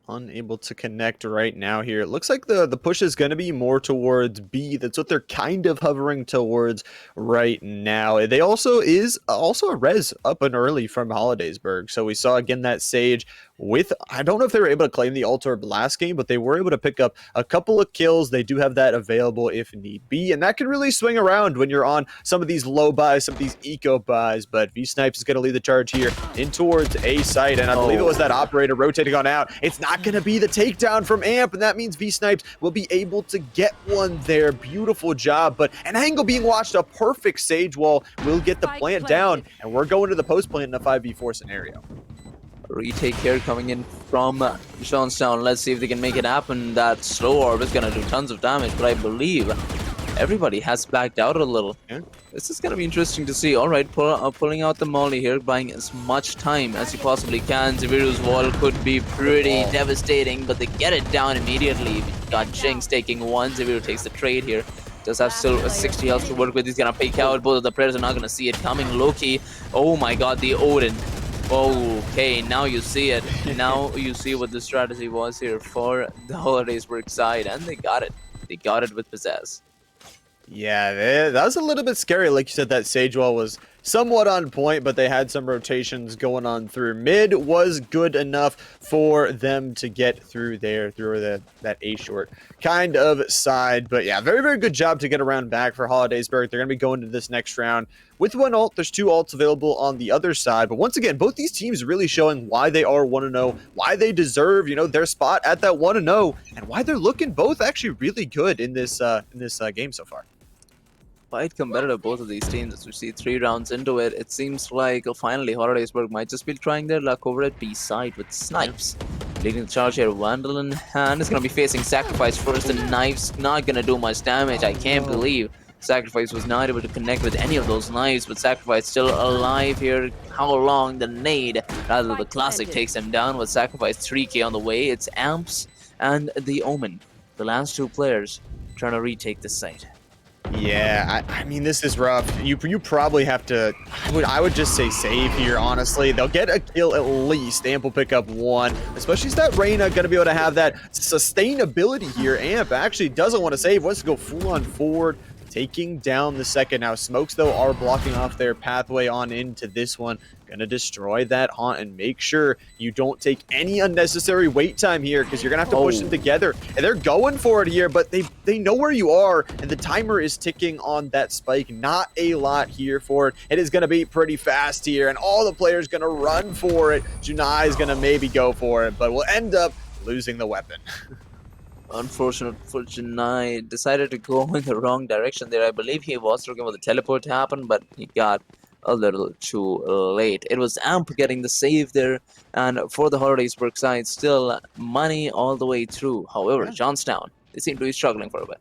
Unable to connect right now here. It looks like the push is going to be more towards B. That's what they're kind of hovering towards right now. They also a res up and early from Holidaysburg. So we saw again that Sage with, I don't know if they were able to claim the Altar last game, but they were able to pick up a couple of kills. They do have that available if need be, and that can really swing around when you're on some of these low buys, some of these eco buys. But V-Snipes is going to lead the charge here in towards A site, and I believe it was that operator rotating on out. It's not going to be the takedown from Amp, and that means V-Snipes will be able to get one there. Beautiful job, but an angle being watched, a perfect Sage wall will get the plant down, and we're going to the post plant in a 5v4 scenario. Retake here coming in from Johnstown. Let's see if they can make it happen. That slow orb is going to do tons of damage, but I believe everybody has backed out a little. Yeah. This is going to be interesting to see. All right, pulling out the molly here, buying as much time as you possibly can. Zeviru's wall could be pretty devastating, but they get it down immediately. Got Jinx taking one. Zeviru takes the trade here. Does have still a 60 health to work with. He's going to peek out. Both of the players are not going to see it coming. Loki. Oh my god, the Odin. Okay, now you see it. Now you see what the strategy was here for the Holidaysburg side, and they got it. They got it with Pizzazz. Yeah, that was a little bit scary. Like you said, that Sage wall was somewhat on point, but they had some rotations going on through. Mid was good enough for them to get through there, through that A short kind of side. But yeah, very, very good job to get around back for Holidaysburg. They're going to be going to this next round with one ult. There's two ults available on the other side. But once again, both these teams really showing why they are 1-0, why they deserve, their spot at that 1-0, and why they're looking both actually really good in this game so far. Quite competitive, both of these teams. As we see 3 rounds into it, it seems like finally Holidaysburg might just be trying their luck over at B side with Snipes. Leading the charge here, Vandal in hand is going to be facing Sacrifice first, and Knife's not going to do much damage. I can't believe Sacrifice was not able to connect with any of those knives, but Sacrifice still alive here. How long the nade, rather the classic, takes him down with Sacrifice 3k on the way. It's Amps and the Omen, the last 2 players trying to retake the site. Yeah, I mean, this is rough. You probably have to, I would just say save here, honestly. They'll get a kill at least. Amp will pick up 1, especially is that Reyna going to be able to have that sustainability here. Amp actually doesn't want to save, wants to go full on forward, taking down the second. Now, smokes, though, are blocking off their pathway on into this one. Gonna destroy that haunt and make sure you don't take any unnecessary wait time here, because you're gonna have to push them together, and they're going for it here, but they know where you are, and the timer is ticking on that spike. Not a lot here for it. It is gonna be pretty fast here, and all the players gonna run for it. Junai is gonna maybe go for it, but will end up losing the weapon. Unfortunate for Junai, decided to go in the wrong direction there. I believe he was looking for the teleport to happen, but he got a little too late. It was Amp getting the save there, and for the Holidaysburg side, still money all the way through. However, Johnstown, they seem to be struggling for a bit.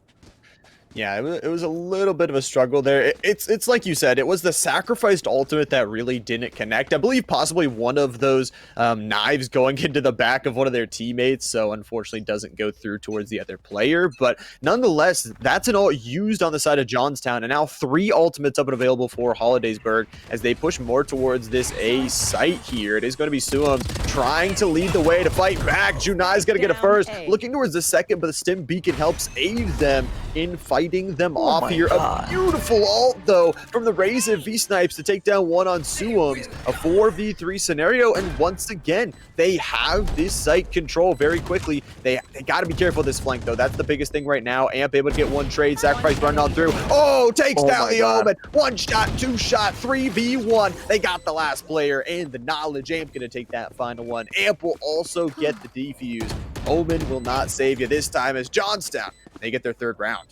Yeah, it was a little bit of a struggle there. It's like you said, it was the sacrificed ultimate that really didn't connect. I believe possibly one of those knives going into the back of one of their teammates, so unfortunately doesn't go through towards the other player. But nonetheless, that's an ult used on the side of Johnstown, and now 3 ultimates up and available for Holidaysburg as they push more towards this A site here. It is going to be Suams trying to lead the way to fight back. Junai's going to get it first. A. Looking towards the second, but the stim beacon helps aid them in fighting them off my here. God. A beautiful ult, though, from the Razor V-Snipes to take down one on Suoms. A 4v3 scenario, and once again, they have this site control very quickly. They got to be careful of this flank, though. That's the biggest thing right now. Amp able to get one trade. Sacrifice running on through. Oh, takes down the Omen. One shot, two shot, 3v1. They got the last player and the knowledge. Amp gonna take that final one. Amp will also get the defuse. Omen will not save you this time as Johnstown, they get their third round.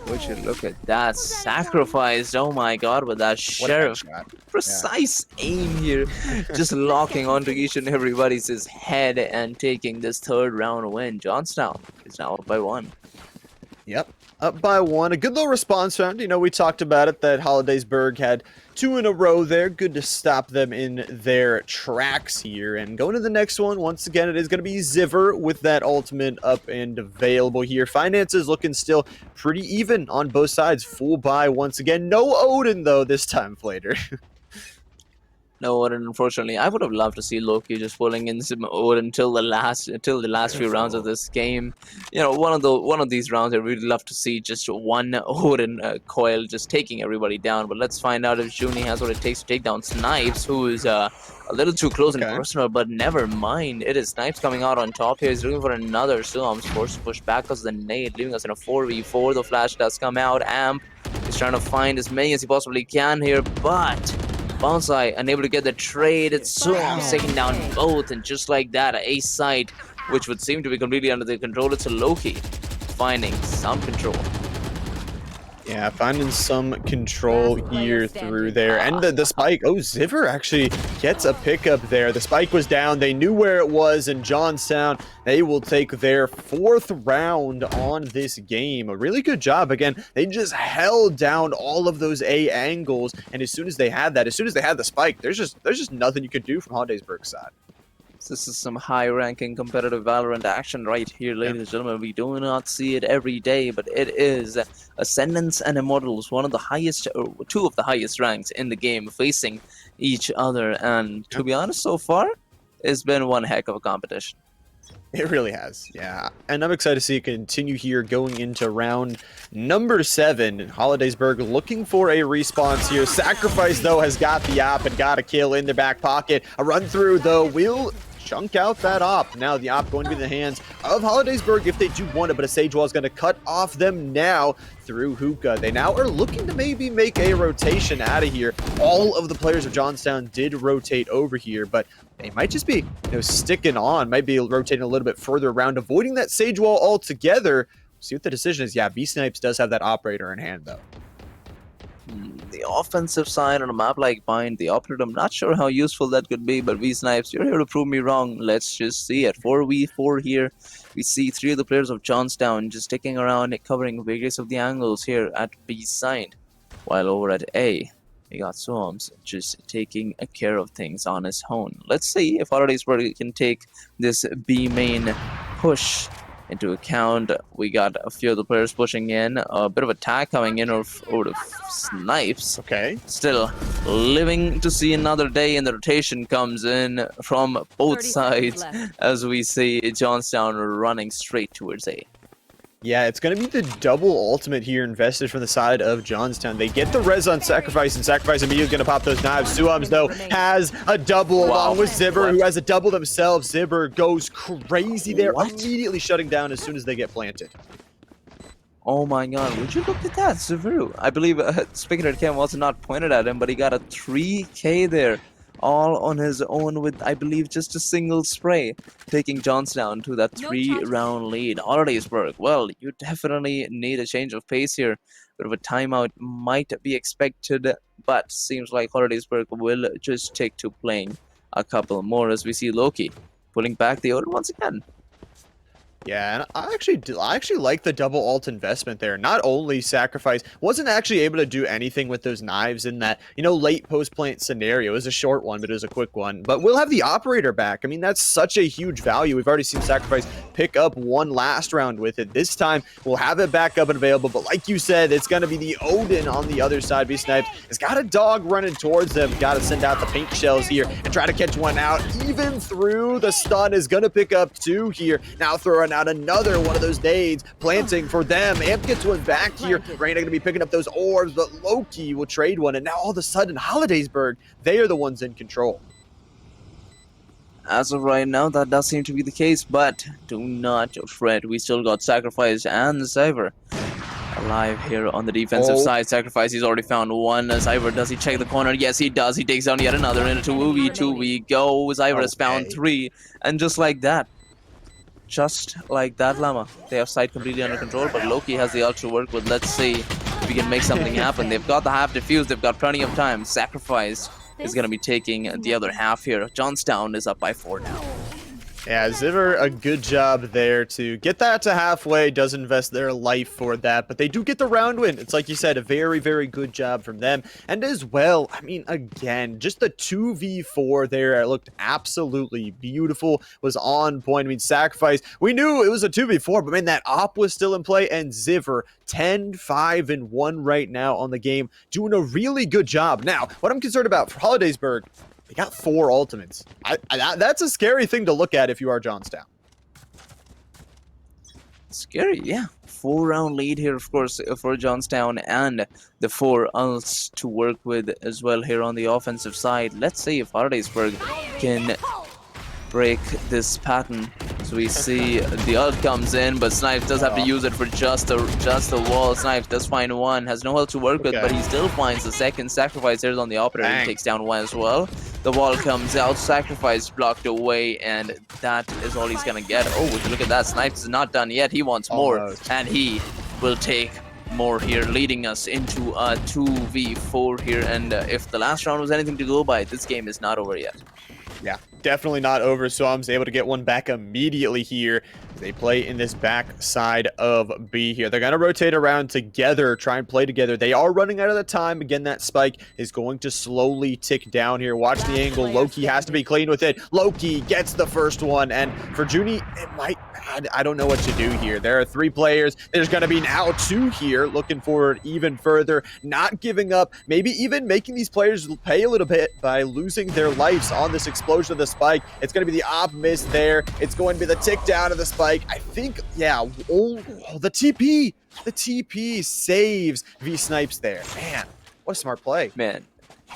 Would you look at that sacrifice? Oh my God, with that What a sheriff. headshot. Precise aim here. Just locking onto each and everybody's head and taking this third round win. Johnstown is now up by 1. Yep, up by 1. A good little response round. You know, we talked about it, that Hollidaysburg had 2 in a row there. Good to stop them in their tracks here. And going to the next one, once again, it is going to be Ziver with that ultimate up and available here. Finances looking still pretty even on both sides. Full buy once again. No Odin, though, this time, Flader. No Odin, unfortunately. I would have loved to see Loki just pulling in some Odin until the last few rounds of this game. You know, one of these rounds, I really love to see just one Odin coil just taking everybody down. But let's find out if Juni has what it takes to take down Snipes, who is a little too close and personal. But never mind, it is Snipes coming out on top here. He's looking for another Storm, forced to push back because of the nade, leaving us in a 4v4. The flash does come out. Amp is trying to find as many as he possibly can here, but Bonsai unable to get the trade. It's Storm's taking down both, and just like that, an ace site, which would seem to be completely under their control. It's a Loki finding some control. Yeah, finding some control here through there. And the spike. Oh, Ziver actually gets a pickup there. The spike was down. They knew where it was. And Johnstown, they will take their 4th round on this game. A really good job. Again, they just held down all of those A angles. And as soon as they had that, as soon as they had the spike, there's just nothing you could do from Hollidaysburg's side. This is some high-ranking competitive Valorant action right here, ladies and gentlemen. We do not see it every day, but it is Ascendants and Immortals, one of the highest, or 2 of the highest ranks in the game, facing each other. And to be honest, so far, it's been one heck of a competition. It really has, yeah. And I'm excited to see it continue here going into round number 7. Hollidaysburg looking for a response here. Sacrifice, though, has got the op and got a kill in their back pocket. A run through, though, will chunk out that op. Now the op going to be in the hands of Hollidaysburg if they do want it, but a Sage Wall is going to cut off them now through Hookah. They now are looking to maybe make a rotation out of here. All of the players of Johnstown did rotate over here, but they might just be, sticking on, might be rotating a little bit further around, avoiding that Sage Wall altogether. See what the decision is. Yeah, V-Snipes does have that operator in hand, though. The offensive side on a map like Bind, the operator, I'm not sure how useful that could be, but V-Snipes, you're here to prove me wrong. Let's just see it. 4v4 here. We see 3 of the players of Johnstown just sticking around, covering various of the angles here at B side. While over at A, we got Swarms just taking care of things on his own. Let's see if Hollidaysburg can take this B main push into account. We got a few of the players pushing in, a bit of attack coming in over the Snipes. Okay. Still living to see another day, and the rotation comes in from both sides as we see Johnstown running straight towards A. Yeah, it's going to be the double ultimate here invested from the side of Johnstown. They get the res on Sacrifice, and Sacrifice immediately going to pop those knives. Suams, though, has a double along with Zibber, who has a double themselves. Zibber goes crazy there, immediately shutting down as soon as they get planted. Oh my god, would you look at that, Zivru? I believe Spectator Cam was not pointed at him, but he got a 3k there. All on his own with, I believe, just a single spray, taking Johnstown to that 3-round lead. Hollidaysburg, well, you definitely need a change of pace here. Bit of a timeout might be expected, but seems like Hollidaysburg will just take to playing a couple more as we see Loki pulling back the order once again. Yeah, and I actually like the double alt investment there. Not only sacrifice, wasn't actually able to do anything with those knives in that, late post plant scenario. It was a short one, but it was a quick one. But we'll have the operator back. I mean, that's such a huge value. We've already seen sacrifice pick up one last round with it. This time, we'll have it back up and available. But like you said, it's going to be the Odin on the other side. B-Snipes has got a dog running towards them. Got to send out the paint shells here and try to catch one out. Even through the stun is going to pick up two here. Now throwing out another one of those nades, planting for them. Amp gets one back here. Reyna going to be picking up those orbs, but Loki will trade one. And now all of a sudden, Holidaysburg, they are the ones in control. As of right now, that does seem to be the case, but do not fret. We still got Sacrifice and Cyber alive here on the defensive side. Sacrifice, he's already found one. Cyber, does he check the corner? Yes, he does. He takes down yet another. Into 2v2 we go. Cyber has found 3. And just like that, Llama, they have side completely under control, but Loki has the ult to work with. Let's see if we can make something happen. They've got the half defused. They've got plenty of time. Sacrifice is going to be taking the other half here. Johnstown is up by 4 now. Yeah, Ziver, a good job there to get that to halfway, does invest their life for that, but they do get the round win. It's like you said, a very, very good job from them. And as well, I mean, again, just the 2v4 there, it looked absolutely beautiful, was on point. I mean, Sacrifice, we knew it was a 2v4, but man, that op was still in play, and Ziver, 10-5-1 right now on the game, doing a really good job. Now, what I'm concerned about for Holidaysburg, they got 4 ultimates. That's a scary thing to look at if you are Johnstown. Scary, yeah. 4-round lead here, of course, for Johnstown, and the 4 ults to work with as well here on the offensive side. Let's see if Holidaysburg can break this pattern. So we see the ult comes in, but Snipes does have to use it for just a wall. Snipes does find one, has no ult to work with, but he still finds the second. Sacrifice here on the operator and takes down one as well. The wall comes out, Sacrifice blocked away, and that is all he's gonna get. Oh, would you look at that? Snipes is not done yet. He wants more, and he will take more here, leading us into a 2v4 here. And if the last round was anything to go by, this game is not over yet. Yeah, definitely not over. Swam's able to get one back immediately here. They play in this back side of B here. They're going to rotate around together, try and play together. They are running out of the time. Again, that spike is going to slowly tick down here. Watch the angle. Loki has to be clean with it. Loki gets the first one. And for Junie, it might... I don't know what to do here. There are 3 players. There's going to be now 2 here, looking forward even further, not giving up, maybe even making these players pay a little bit by losing their lives on this explosion of the spike. It's going to be the op miss there. It's going to be the tick down of the spike. I think, yeah, the TP. The TP saves V-Snipes there. Man, what a smart play. Man.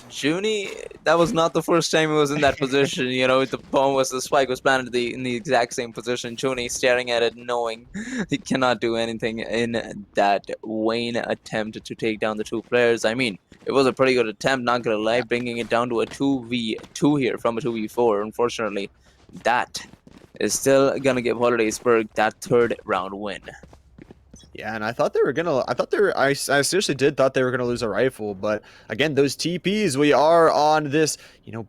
Junie, that was not the first time he was in that position. The spike was planted in the exact same position. Junie staring at it, knowing he cannot do anything in that vain attempt to take down the 2 players. I mean, it was a pretty good attempt, not gonna lie, bringing it down to a 2v2 here from a 2v4. Unfortunately, that is still gonna give Holidaysburg that 3rd round win. Yeah, and I thought they were gonna. I seriously did thought they were gonna lose a rifle, but again, those TPs. We are on this,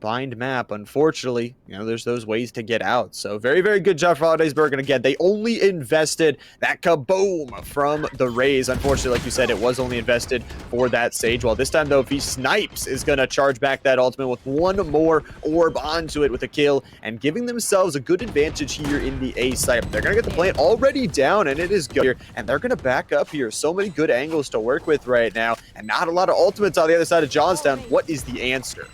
bind map. Unfortunately, there's those ways to get out. So very, very good job for Holidaysburg. And again, they only invested that kaboom from the Rays. Unfortunately, like you said, it was only invested for that Sage Wall. This time, though, V-Snipes is gonna charge back that ultimate with one more orb onto it with a kill and giving themselves a good advantage here in the A site. They're gonna get the plant already down, and it is good here, and they're gonna back up here. So many good angles to work with right now, and not a lot of ultimates on the other side of Johnstown. What is the answer?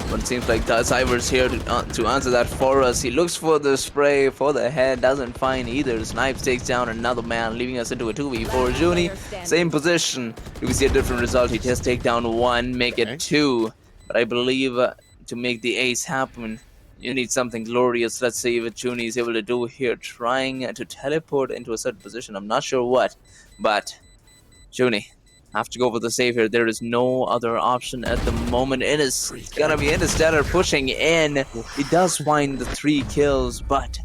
But it seems like Cyber's here to answer that for us. He looks for the spray for the head, doesn't find either. Snipes takes down another man, leaving us into a 2v4. Junie, same position. You can see a different result. He just take down 1, make it 2. But I believe to make the ace happen, you need something glorious. Let's see what Junie is able to do here, trying to teleport into a certain position. I'm not sure what, but Junie, have to go for the save here. There is no other option at the moment. It is gonna be Interstellar pushing in. He does find the 3 kills, but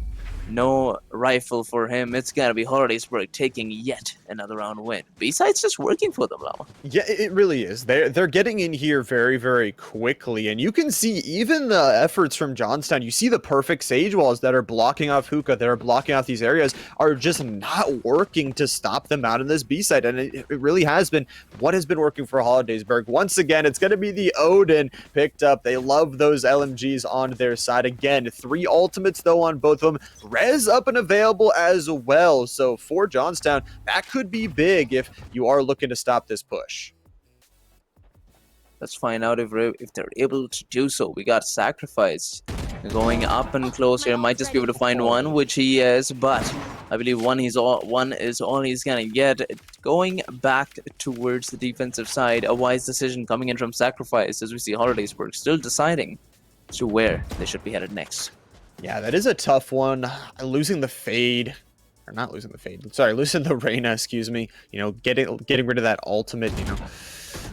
No rifle for him. It's gonna be Holidaysburg taking yet another round win. B-side's just working for them, Lama. Yeah, it really is. They're getting in here very, very quickly, and you can see even the efforts from Johnstown. You see the perfect sage walls that are blocking off Hookah, that are blocking off these areas, are just not working to stop them out in this B side, and it really has been what has been working for Holidaysburg. Once again, it's going to be the Odin picked up. They love those LMGs on their side. Again, 3 ultimates though on both of them. Res up and available as well. So for Johnstown, that could be big if you are looking to stop this push. Let's find out if they're able to do so. We got Sacrifice going up and close here. Might just be able to find one, which he is, but I believe one is all he's gonna get. Going back towards the defensive side, a wise decision coming in from Sacrifice as we see Holidaysburg still deciding as to where they should be headed next. Yeah, that is a tough one. Losing the Fade, or not losing the Fade, sorry, losing the Reyna, excuse me. You know, getting rid of that ultimate, you know.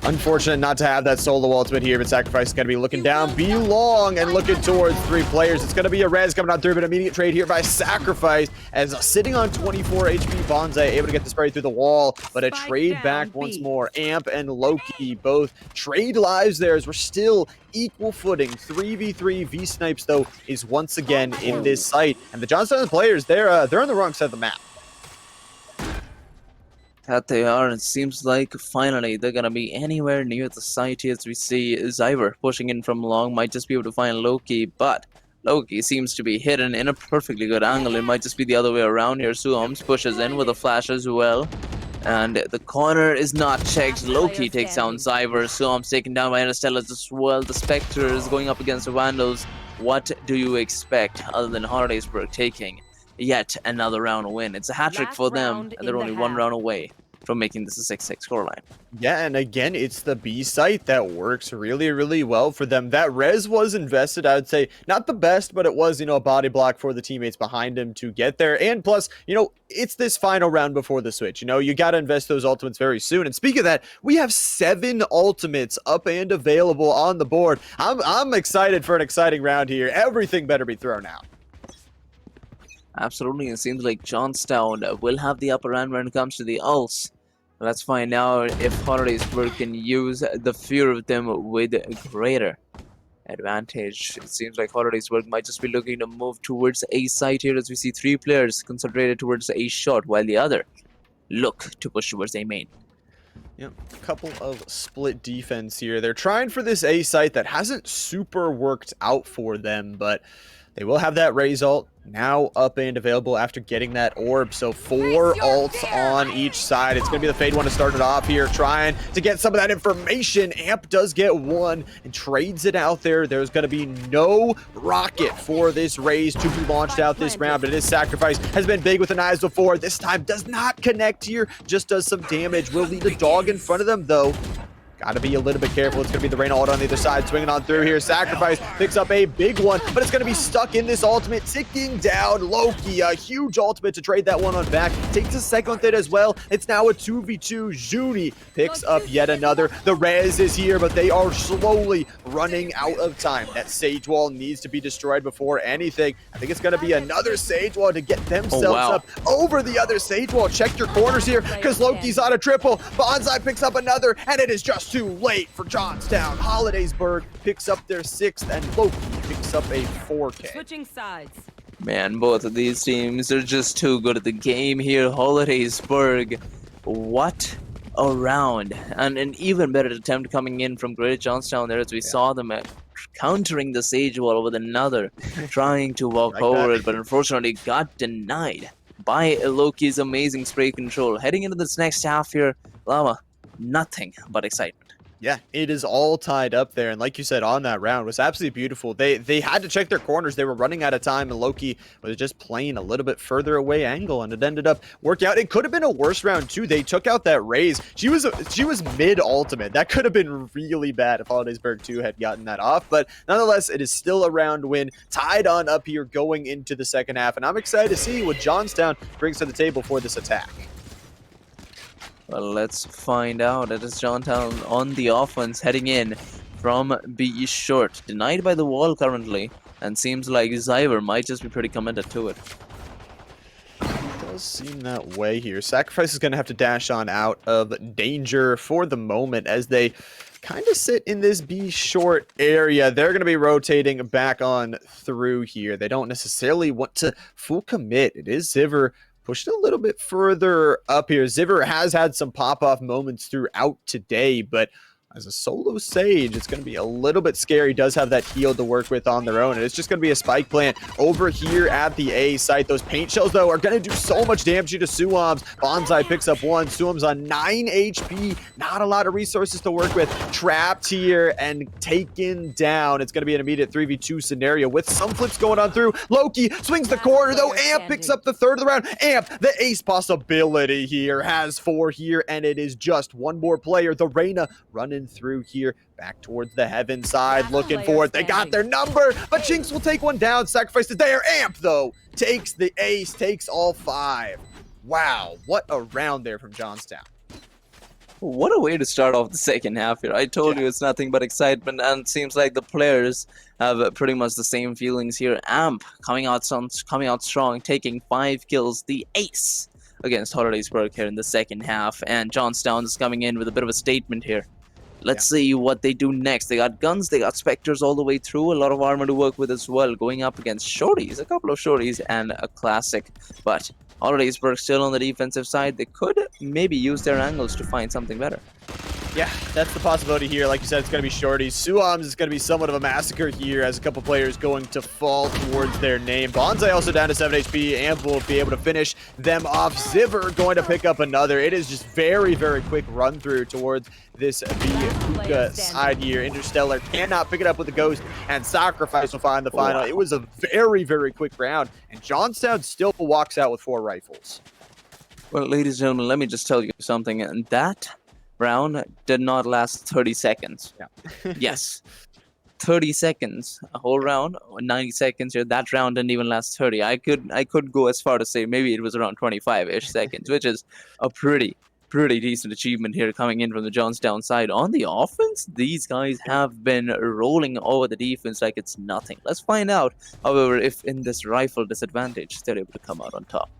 Unfortunate not to have that solo ultimate here, but Sacrifice is going to be looking down, be long, and looking towards 3 players. It's going to be a res coming on through, but immediate trade here by Sacrifice, as sitting on 24 HP Bonsai, able to get the spray through the wall, but a trade back once more. Amp and Loki both trade lives there, as we're still equal footing. 3v3 V-Snipes, though, is once again in this site, and the Johnstown players, they're on the wrong side of the map. That they are, it seems like finally they're gonna be anywhere near the site here as we see Zyver pushing in from long. Might just be able to find Loki, but Loki seems to be hidden in a perfectly good angle. It might just be the other way around here. Suoms pushes in with a flash as well, and the corner is not checked. Loki takes down Zyver. Suoms taken down by Interstellars as well. The Spectre is going up against the Vandals. What do you expect other than Holidaysburg taking yet another round win? It's a hat-trick for them, and they're only 1 round away from making this a 6-6 scoreline. Yeah, and again, it's the B site that works really, really well for them. That res was invested, I would say, not the best, but it was, you know, a body block for the teammates behind him to get there. And plus, you know, it's this final round before the switch. You know, you got to invest those ultimates very soon. And speaking of that, we have 7 ultimates up and available on the board. I'm excited for an exciting round here. Everything better be thrown out. Absolutely, it seems like Johnstown will have the upper hand when it comes to the ults. Let's find out if Holidaysburg can use the fear of them with greater advantage. It seems like Holidaysburg might just be looking to move towards a site here as we see 3 players concentrated towards a shot while the other look to push towards a main. Yep, a couple of split defense here. They're trying for this A site that hasn't super worked out for them, but they will have that Raze ult now up and available after getting that orb. So 4 ults on each side. It's going to be the Fade one to start it off here, trying to get some of that information. Amp does get 1 and trades it out there. There's going to be no rocket for this Raze to be launched out this round, but his Sacrifice has been big with the knives before. This time does not connect here, just does some damage. Will lead a dog in front of them, though. Got to be a little bit careful. It's going to be the Reyna ult on the other side, swinging on through here. Sacrifice picks up a big one, but it's going to be stuck in this ultimate, ticking down. Loki, a huge ultimate to trade that one on back. Takes a second with it as well. It's now a 2v2. Juni picks up yet another. The res is here, but they are slowly running out of time. That Sage Wall needs to be destroyed before anything. I think it's going to be another Sage Wall to get themselves up over the other Sage Wall. Check your corners here, because Loki's on a triple. Bonsai picks up another, and it is just too late for Johnstown. Holidaysburg picks up their 6th, and Loki picks up a 4K. Switching sides. Man, both of these teams are just too good at the game here. Holidaysburg, what a round. And an even better attempt coming in from Greater Johnstown there as we saw them countering the Sage Wall with another, trying to walk over it, but unfortunately got denied by Loki's amazing spray control. Heading into this next half here, Llama, nothing but excitement. Yeah, it is all tied up there, and like you said, on that round was absolutely beautiful. They had to check their corners. They were running out of time, and Loki was just playing a little bit further away angle, and it ended up working out. It could have been a worse round too. They took out that Raze. She was mid ultimate. That could have been really bad if Holidaysburg 2 had gotten that off, but nonetheless, it is still a round win, tied on up here going into the second half, and I'm excited to see what Johnstown brings to the table for this attack. Well, let's find out. It is Johnstown on the offense heading in from B short. Denied by the wall currently, and seems like Zyver might just be pretty committed to it. does seem that way here. Sacrifice is going to have to dash on out of danger for the moment as they kind of sit in this B short area. They're going to be rotating back on through here. They don't necessarily want to full commit. It is Ziver pushed a little bit further up here. Ziver has had some pop-off moments throughout today, but as a solo Sage, it's going to be a little bit scary. Does have that heal to work with on their own, and it's just going to be a spike plant over here at the A site. Those paint shells, though, are going to do so much damage to Suams. Bonsai picks up one. Suams on 9 HP. Not a lot of resources to work with. Trapped here and taken down. It's going to be an immediate 3v2 scenario with some flips going on through. Loki swings the corner, though. Amp picks up the third of the round. Amp, the ace possibility here, has 4 here, and it is just one more player. The Reyna running through here back towards the heaven side, looking for it. They got their number, but Jinx will take one down. Sacrifice is there. Amp, though, takes the ace, takes all 5. Wow, what a round there from Johnstown. What a way to start off the second half here. I told you it's nothing but excitement, and it seems like the players have pretty much the same feelings here. Amp coming out strong, taking 5 kills, the ace against Holidaysburg here in the second half, and Johnstown is coming in with a bit of a statement here. Let's see what they do next. They got guns, they got specters all the way through, a lot of armor to work with as well, going up against shorties, a couple of shorties and a classic. But Holidaysburg still on the defensive side. They could maybe use their angles to find something better. Yeah, that's the possibility here. Like you said, it's going to be shorties. Suams is going to be somewhat of a massacre here as a couple players going to fall towards their name. Bonsai also down to 7 HP. Amp will be able to finish them off. Ziver going to pick up another. It is just very, very quick run through towards this Hookah side here. Interstellar cannot pick it up with the Ghost, and Sacrifice will find the final. It was a very, very quick round, and Johnstown still walks out with 4 rifles. Well, ladies and gentlemen, let me just tell you something. And that round did not last 30 seconds. Yeah. Yes. 30 seconds. A whole round, 90 seconds here. That round didn't even last 30. I could go as far to say maybe it was around 25-ish seconds, which is a pretty decent achievement here coming in from the Johnstown side. On the offense, these guys have been rolling over the defense like it's nothing. Let's find out, however, if in this rifle disadvantage, they're able to come out on top.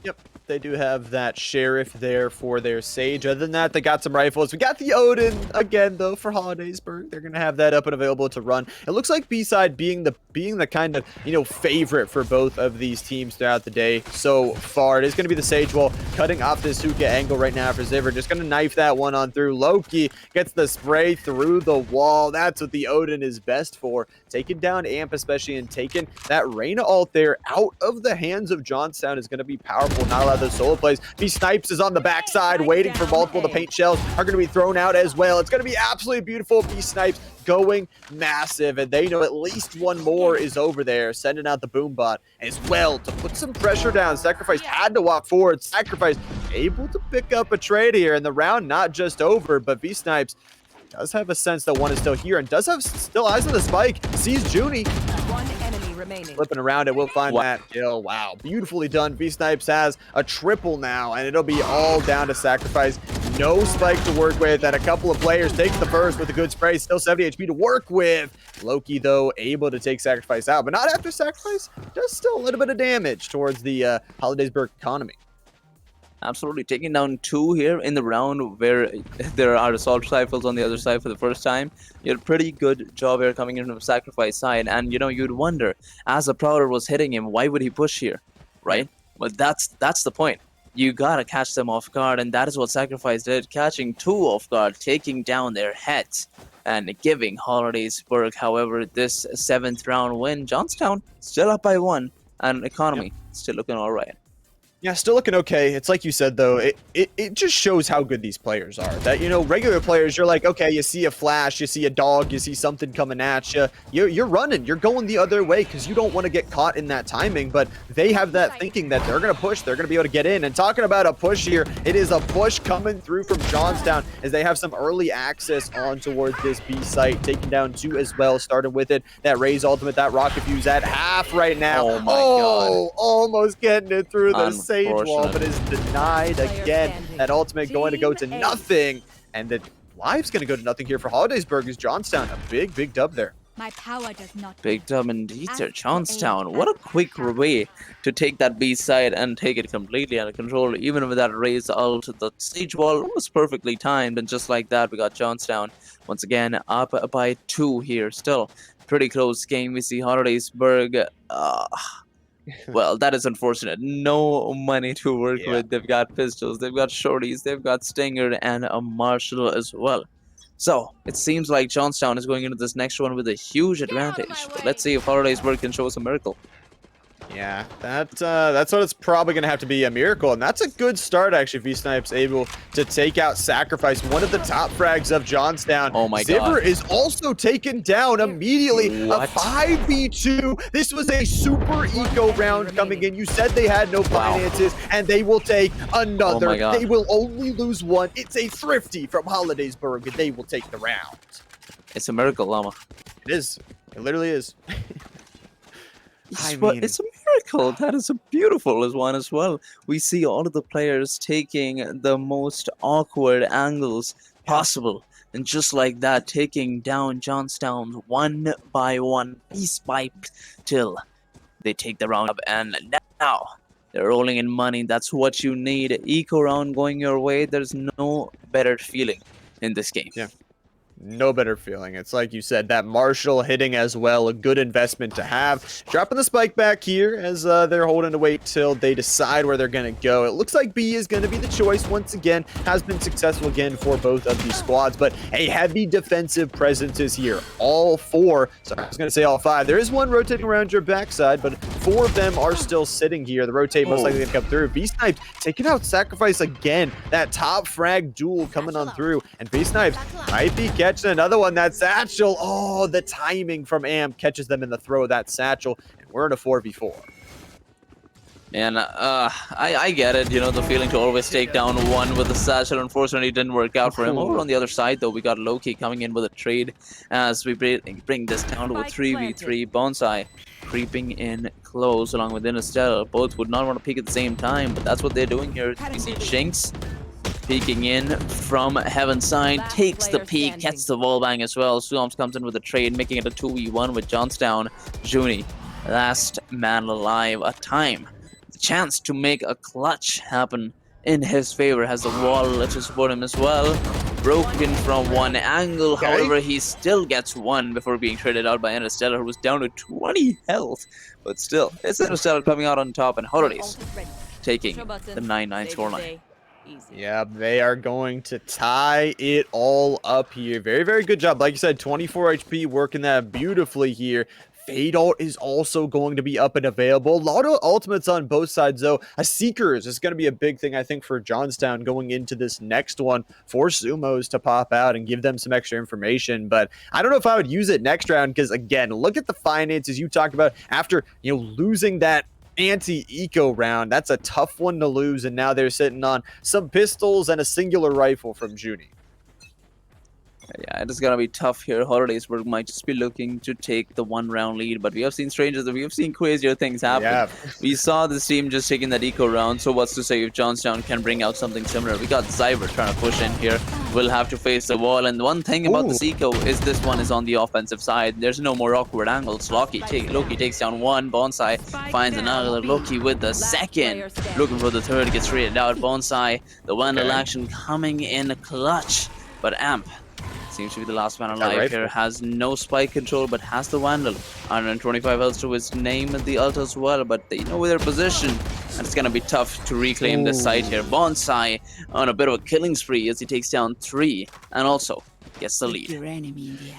Yep, they do have that Sheriff there for their Sage. Other than that, they got some rifles. We got the Odin again, though, for Holidaysburg. They're going to have that up and available to run. It looks like B-side being the kind of, favorite for both of these teams throughout the day so far. It is going to be the Sage wall cutting off this Hookah angle right now for Ziver. Just going to knife that one on through. Loki gets the spray through the wall. That's what the Odin is best for. Taking down Amp especially, and taking that Reyna ult there out of the hands of Johnstown is going to be powerful. Not a lot of those solo plays. B-Snipes is on the backside waiting for multiple. The paint shells are going to be thrown out as well. It's going to be absolutely beautiful. B-Snipes going massive, and they know at least one more is over there, sending out the boom bot as well to put some pressure down. Sacrifice had to walk forward. Sacrifice able to pick up a trade here, and the round not just over, but B-Snipes does have a sense that one is still here and does have still eyes on the spike. Sees Junie. One enemy remaining. Flipping around it, we'll find that kill. Wow, beautifully done. V-Snipes has a triple now, and it'll be all down to Sacrifice. No spike to work with, and a couple of players take the first with a good spray. Still 70 HP to work with. Loki, though, able to take Sacrifice out, but not after Sacrifice. Does still a little bit of damage towards the Holidaysburg economy. Absolutely, taking down 2 here in the round where there are assault rifles on the other side for the first time. You had a pretty good job here coming in from the Sacrifice side, and you'd wonder, as the Prowler was hitting him, why would he push here, right? Well, that's the point. You gotta catch them off guard, and that is what Sacrifice did, catching 2 off guard, taking down their heads, and giving Holidaysburg, however, this 7th round win. Johnstown still up by 1, and economy still looking all right. Yeah, still looking okay. It's like you said, though, it just shows how good these players are. That, regular players, you're like, okay, you see a flash, you see a dog, you see something coming at you. You're running. You're going the other way because you don't want to get caught in that timing. But they have that thinking that they're going to push. They're going to be able to get in. And talking about a push here, it is a push coming through from Johnstown as they have some early access on towards this B site. Taking down 2 as well, starting with it. That Ray's ultimate, that rocket fuse at half right now. Oh, my God. Almost getting it through the Sage wall, but is denied again. That ultimate going to go to nothing, and the live's going to go to nothing here for Holidaysburg. Is Johnstown a big dub there? My power does not Picked up indeed, Ask sir. for Johnstown. aid What a at quick half. way to take that B side and take it completely under control. Even with that raise ult, the siege wall was perfectly timed, and just like that, we got Johnstown once again up by 2 here. Still pretty close game. We see Hollidaysburg. Well, that is unfortunate. No money to work Yeah. with. They've got pistols, they've got shorties, they've got Stinger, and a Marshall as well. So it seems like Johnstown is going into this next one with a huge advantage. But let's see if Hollidaysburg can show us a miracle. Yeah, that's what it's probably going to have to be, a miracle. And that's a good start, actually, if V-Snipe's able to take out Sacrifice, one of the top frags of Johnstown. Oh my Ziver god. is also taken down immediately. What? A 5v2. This was a super eco round coming in. You said they had no finances, and they will take another. Oh my god. They will only lose one. It's a thrifty from Hollidaysburg, and they will take the round. It's a miracle, Llama. It is. It literally is. It's a miracle. That is a beautiful one as well. We see all of the players taking the most awkward angles possible. And just like that, taking down Johnstown one by one, piece by piece, till they take the round up. And now they're rolling in money. That's what you need. Eco round going your way. There's no better feeling in this game. Yeah. No better feeling. It's like you said, that Marshall hitting as well, a good investment to have. Dropping the spike back here as they're holding to wait till they decide where they're going to go. It looks like B is going to be the choice once again. Has been successful again for both of these squads, but a heavy defensive presence is here. All 4, sorry, I was going to say all 5. There is one rotating around your backside, but 4 of them are still sitting here. The rotate most likely going to come through. V-Snipes taking out Sacrifice again. That top frag duel coming on through, and V-Snipes might be catching another one. That satchel. Oh, the timing from Amp catches them in the throw of that satchel, and we're in a 4v4. And I get it, you know, the feeling to always take down one with the satchel. Unfortunately, it didn't work out for him. Over on the other side, though, we got Loki coming in with a trade as we bring this down to a 3v3. Bonsai creeping in close along with Interstellar. Both would not want to peek at the same time, but that's what they're doing here. We see Jinx peeking in from Heaven's side, takes the peek, gets the wall bang as well. Swamps comes in with a trade, making it a 2v1 with Johnstown. Juni, last man alive, a time. The chance to make a clutch happen in his favor, has the wall to support him as well. Broken from one angle, however, he still gets one before being traded out by Interstellar, who was down to 20 health. But still, it's Interstellar coming out on top, and Holidays taking the 9-9 scoreline. Yeah, they are going to tie it all up here. Very, very good job. Like you said, 24 HP, working that beautifully here. Fade ult is also going to be up and available. A lot of ultimates on both sides, though. A Seekers is going to be a big thing, I think, for Johnstown going into this next one. For Sumos to pop out and give them some extra information. But I don't know if I would use it next round because, again, look at the finances you talked about after, you know, losing that anti-eco round. That's a tough one to lose, and now they're sitting on some pistols and a singular rifle from Juni. Yeah, it is gonna be tough here. Hollidaysburg might just be looking to take the 1-round lead, but we have seen strangers and we have seen crazier things happen. Yeah. We saw this team just taking that eco round, so what's to say if Johnstown can bring out something similar? We got Zyver trying to push in here. We'll have to face the wall, and one thing about this eco is this one is on the offensive side. There's no more awkward angles. Loki takes down one. Bonsai finds another. Loki with the second. Looking for the third, gets raided out. Bonsai, the Vandal action coming in clutch, but Amp seems to be the last man alive here. Has no spike control, but has the Vandal. 125 health to his name, the ult as well, but they know their position, and it's gonna be tough to reclaim this site here. Bonsai on a bit of a killing spree as he takes down 3, and also gets the lead.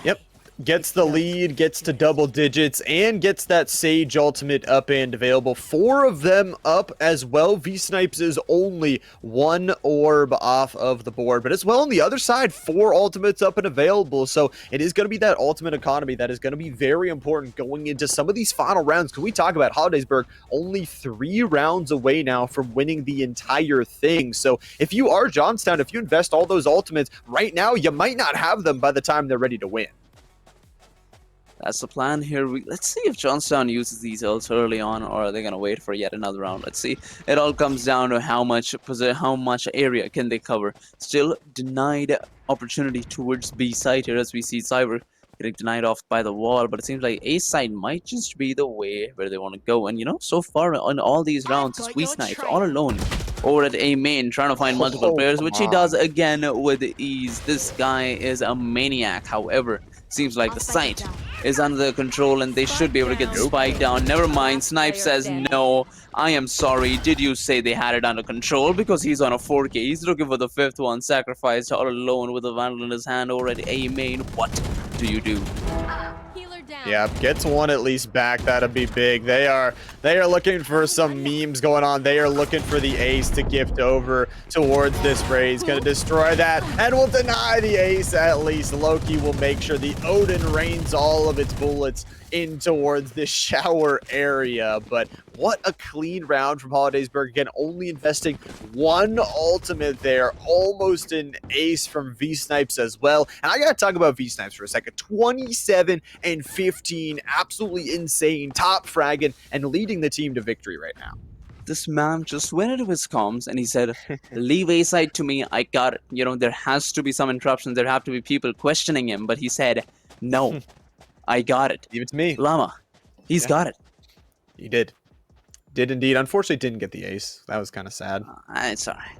Yep. Gets the lead, gets to double digits, and gets that Sage ultimate up and available. 4 of them up as well. V-Snipes is only 1 orb off of the board, but as well on the other side, 4 ultimates up and available. So it is going to be that ultimate economy that is going to be very important going into some of these final rounds. Because we talk about Hollidaysburg only 3 rounds away now from winning the entire thing. So if you are Johnstown, if you invest all those ultimates right now, you might not have them by the time they're ready to win. That's the plan here. Let's see if Johnstown uses these ults early on, or are they going to wait for yet another round? Let's see. It all comes down to how much area can they cover. Still denied opportunity towards B side here, as we see Cyber getting denied off by the wall, but it seems like A side might just be the way where they want to go. And so far on all these rounds, Sweet Snipes all alone over at A main, trying to find multiple players, which he does again with ease. This guy is a maniac. However, seems like the site is under their control and they should be able to get the spike down. Never mind, Snipe says no. I am sorry. Did you say they had it under control? Because he's on a 4K. He's looking for the 5th one, sacrificed all alone with the Vandal in his hand over at A main. What do you do? Yeah, gets one at least back. That'd be big. They are looking for some memes going on. They are looking for the ace to gift over towards this raise. Gonna destroy that and will deny the ace at least. Loki will make sure the Odin rains all of its bullets in towards this shower area. But what a clean round from Hollidaysburg. Again, only investing one ultimate there. Almost an ace from V-Snipes as well. And I gotta talk about V-Snipes for a second. 27 and 15. Absolutely insane. Top fragging and leading the team to victory right now. This man just went into his comms and he said, leave A side to me. I got it. There has to be some interruptions. There have to be people questioning him. But he said, no. I got it. Give it to me. Llama. He's got it. He did. Did indeed. Unfortunately, didn't get the ace. That was kind of sad. It's all right.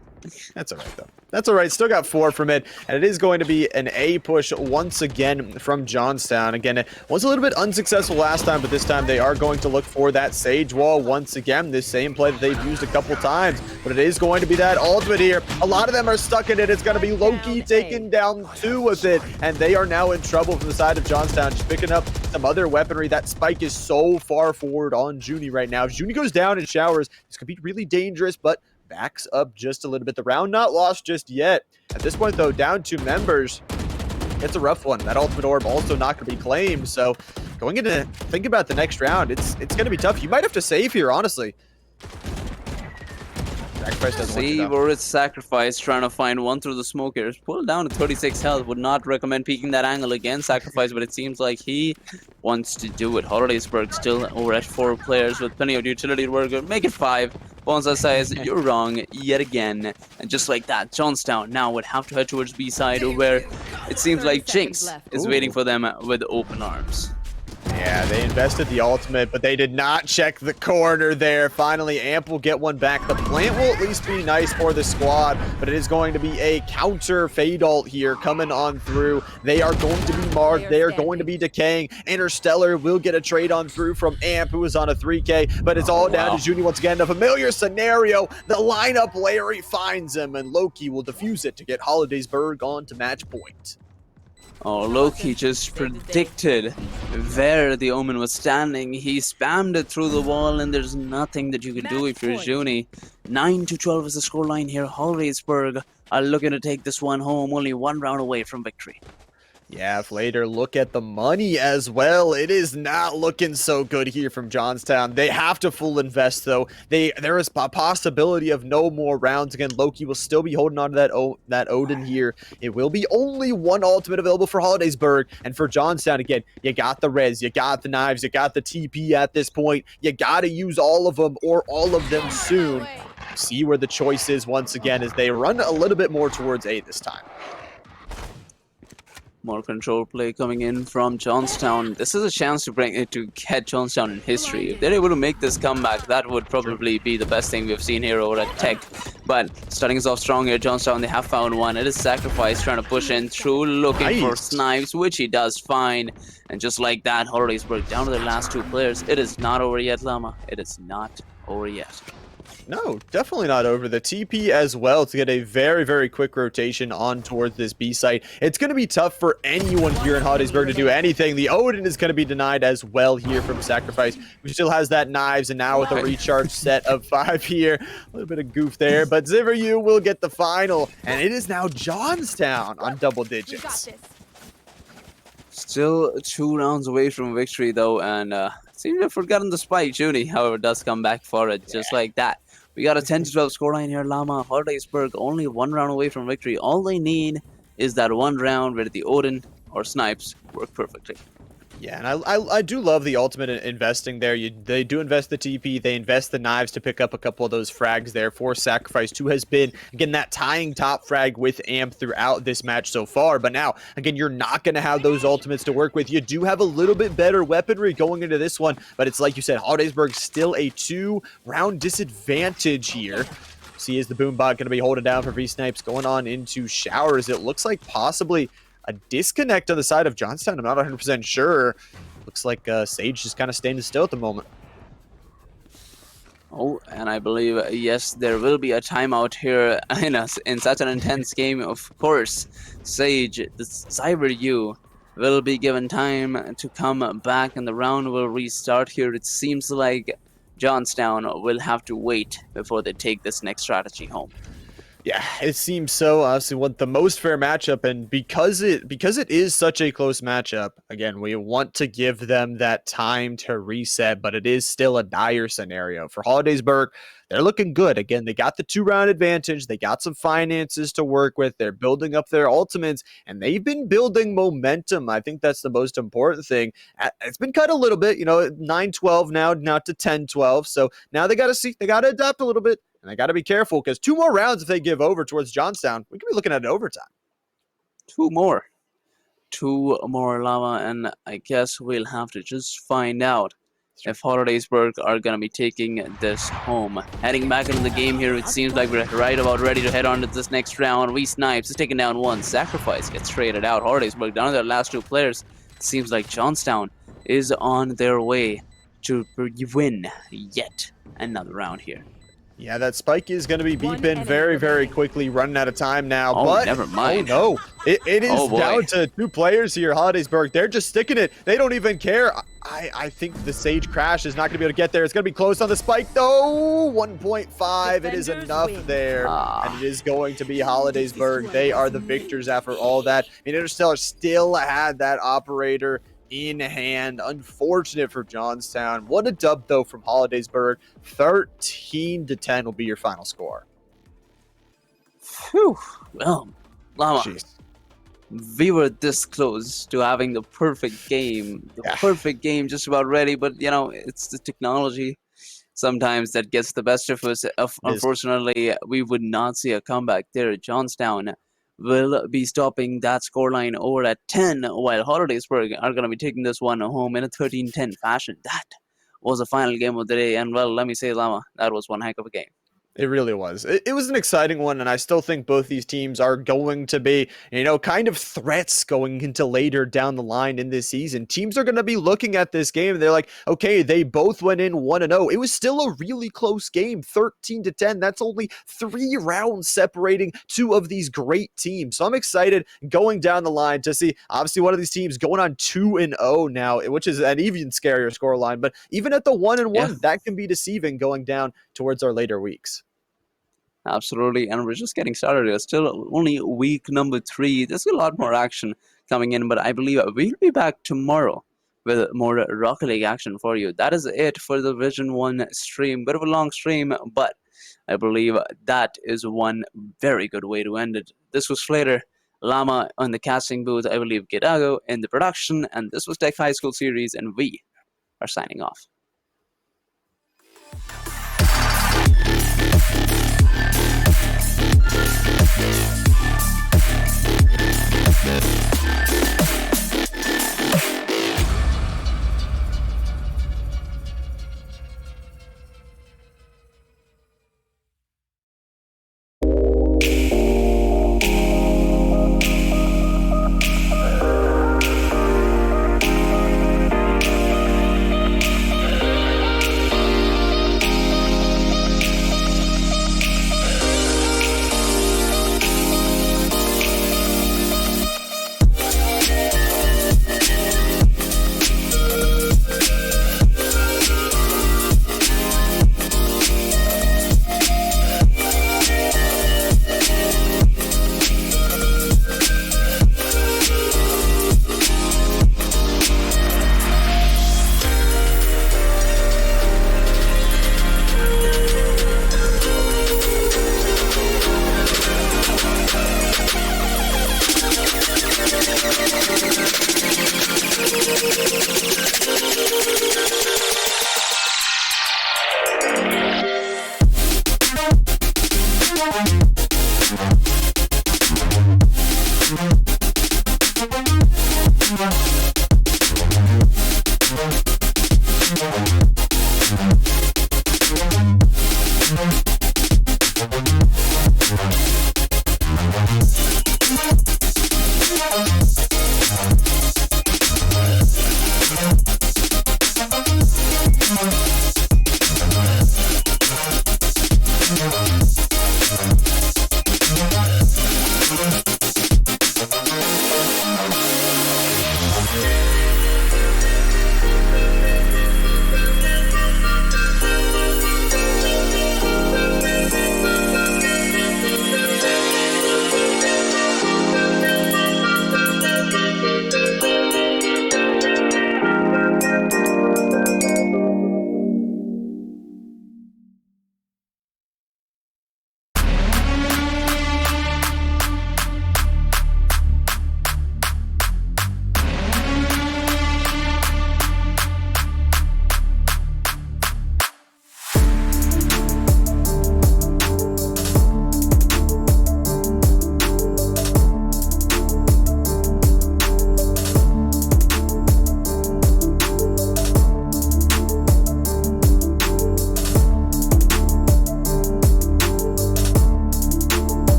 That's all right, though. That's all right. Still got 4 from it. And it is going to be an A push once again from Johnstown. Again, it was a little bit unsuccessful last time, but this time they are going to look for that Sage Wall once again. This same play that they've used a couple times. But it is going to be that ultimate here. A lot of them are stuck in it. It's going to be Loki taking down 2 with it. And they are now in trouble from the side of Johnstown. Just picking up some other weaponry. That spike is so far forward on Junie right now. If Junie goes down in showers, this could be really dangerous, but backs up just a little bit. The round not lost just yet. At this point, though, down 2 members. It's a rough one. That ultimate orb also not going to be claimed. So going into think about the next round, it's going to be tough. You might have to save here, honestly. Sacrifice doesn't want you See down. where it's sacrificed, trying to find one through the smokers. Pull down to 36 health. Would not recommend peeking that angle again. Sacrifice, but it seems like he wants to do it. Hollidaysburg still over at 4 players with plenty of utility to work with. Make it 5. Bonza says, you're wrong yet again. And just like that, Johnstown now would have to head towards B-side, where it seems like Jinx is waiting for them with open arms. Yeah, they invested the ultimate, but they did not check the corner there. Finally, Amp will get one back. The plant will at least be nice for the squad, but it is going to be a counter fade ult here coming on through. They are going to be marked. They are going to be decaying. Interstellar will get a trade on through from Amp, who is on a 3K, but it's all down to Junie once again. A familiar scenario. The lineup, Larry finds him, and Loki will defuse it to get Hollidaysburg on to match point. Oh, Loki just predicted where the Omen was standing. He spammed it through the wall, and there's nothing that you can do if you're Junie. 9-12 is the scoreline here. Hollidaysburg are looking to take this one home, only 1 round away from victory. Yeah, Flader, look at the money as well. It is not looking so good here from Johnstown. They have to full invest, though. There is a possibility of no more rounds. Again, Loki will still be holding on to that Odin here. It will be only 1 ultimate available for Hollidaysburg. And for Johnstown, again, you got the res, you got the knives, you got the TP at this point. You got to use all of them or all of them soon. See where the choice is once again as they run a little bit more towards A this time. More control play coming in from Johnstown. This is a chance to get Johnstown in history. If they're able to make this comeback, that would probably be the best thing we've seen here over at TEC. But starting us off strong here, Johnstown, they have found one. It is Sacrifice trying to push in through, looking for Snipes, which he does find. And just like that, Hollidaysburg down to their last 2 players. It is not over yet, Llama. It is not over yet. No, definitely not over. The TP as well to get a very, very quick rotation on towards this B site. It's going to be tough for anyone here in Hollidaysburg to do anything. The Odin is going to be denied as well here from Sacrifice, who still has that knives, and now with a recharge set of 5 here. A little bit of goof there, but Ziveryu will get the final, and it is now Johnstown on double digits. Still 2 rounds away from victory, though, and seems to have forgotten the spike. Junie, however, does come back for it, just like that. We got a 10-12 scoreline here, Llama. Hollidaysburg only 1 round away from victory. All they need is that 1 round where the Odin or Snipes work perfectly. Yeah, and I do love the ultimate investing there. They do invest the TP, they invest the knives to pick up a couple of those frags there for Sacrifice, who has been, again, that tying top frag with Amp throughout this match so far. But now, again, you're not going to have those ultimates to work with. You do have a little bit better weaponry going into this one, but it's like you said, Holidaysburg still a 2-round disadvantage here. See, is the Boombot going to be holding down for V-Snipes going on into Showers? It looks like possibly a disconnect on the side of Johnstown. I'm not 100% sure. Looks like Sage just kind of standing still at the moment. Oh, and I believe, yes, there will be a timeout here in such an intense game. Of course, Sage, the Cyber U, will be given time to come back, and the round will restart here. It seems like Johnstown will have to wait before they take this next strategy home. Yeah, it seems so. Obviously, what the most fair matchup, and because it is such a close matchup, again, we want to give them that time to reset, but it is still a dire scenario for Holidaysburg. They're looking good. Again, they got the 2-round advantage. They got some finances to work with. They're building up their ultimates, and they've been building momentum. I think that's the most important thing. It's been cut a little bit, 9-12 now to 10-12. So now they got to see, they got to adapt a little bit. And they got to be careful because 2 more rounds if they give over towards Johnstown, we could be looking at an overtime. 2 more. 2 more, Llama, and I guess we'll have to just find out if Holidaysburg are going to be taking this home. Heading back into the game here, it seems like we're right about ready to head on to this next round. Snipes is taking down 1. Sacrifice gets traded out. Holidaysburg down to their last 2 players. It seems like Johnstown is on their way to win yet another round here. Yeah, that spike is going to be beeping very, very quickly, running out of time now. Oh, but never mind. Oh, no. It is down to 2 players here, Holidaysburg. They're just sticking it. They don't even care. I think the Sage Crash is not going to be able to get there. It's going to be close on the spike, though. 1.5. It is enough there. And it is going to be Holidaysburg. They are the victors after all that. Interstellar still had that operator in hand. Unfortunate for Johnstown. What a dub, though, from Holidaysburg. 13-10 will be your final score. Phew. Well, Llama, Jeez. we were this close to having the perfect game. Perfect game, just about ready. But, it's the technology sometimes that gets the best of us. Unfortunately, we would not see a comeback there. Johnstown will be stopping that scoreline over at 10, while Holidaysburg are going to be taking this one home in a 13-10 fashion. That was the final game of the day, and, well, let me say, Llama, that was one heck of a game. It really was. It was an exciting one, and I still think both these teams are going to be, kind of threats going into later down the line in this season. Teams are going to be looking at this game, and they're like, okay, they both went in 1-0. It was still a really close game, 13-10. That's only 3 rounds separating 2 of these great teams. So I'm excited going down the line to see, obviously, one of these teams going on 2-0 now, which is an even scarier scoreline. But even at the 1-1, that can be deceiving going down towards our later weeks. Absolutely, and we're just getting started. It's still only week number 3. There's a lot more action coming in, but I believe we'll be back tomorrow with more Rocket League action for you. That is it for the Division 1 stream. Bit of a long stream, but I believe that is one very good way to end it. This was Flader, Llama on the casting booth, I believe Gidago in the production, and this was TEC High School Series, and we are signing off. Yeah.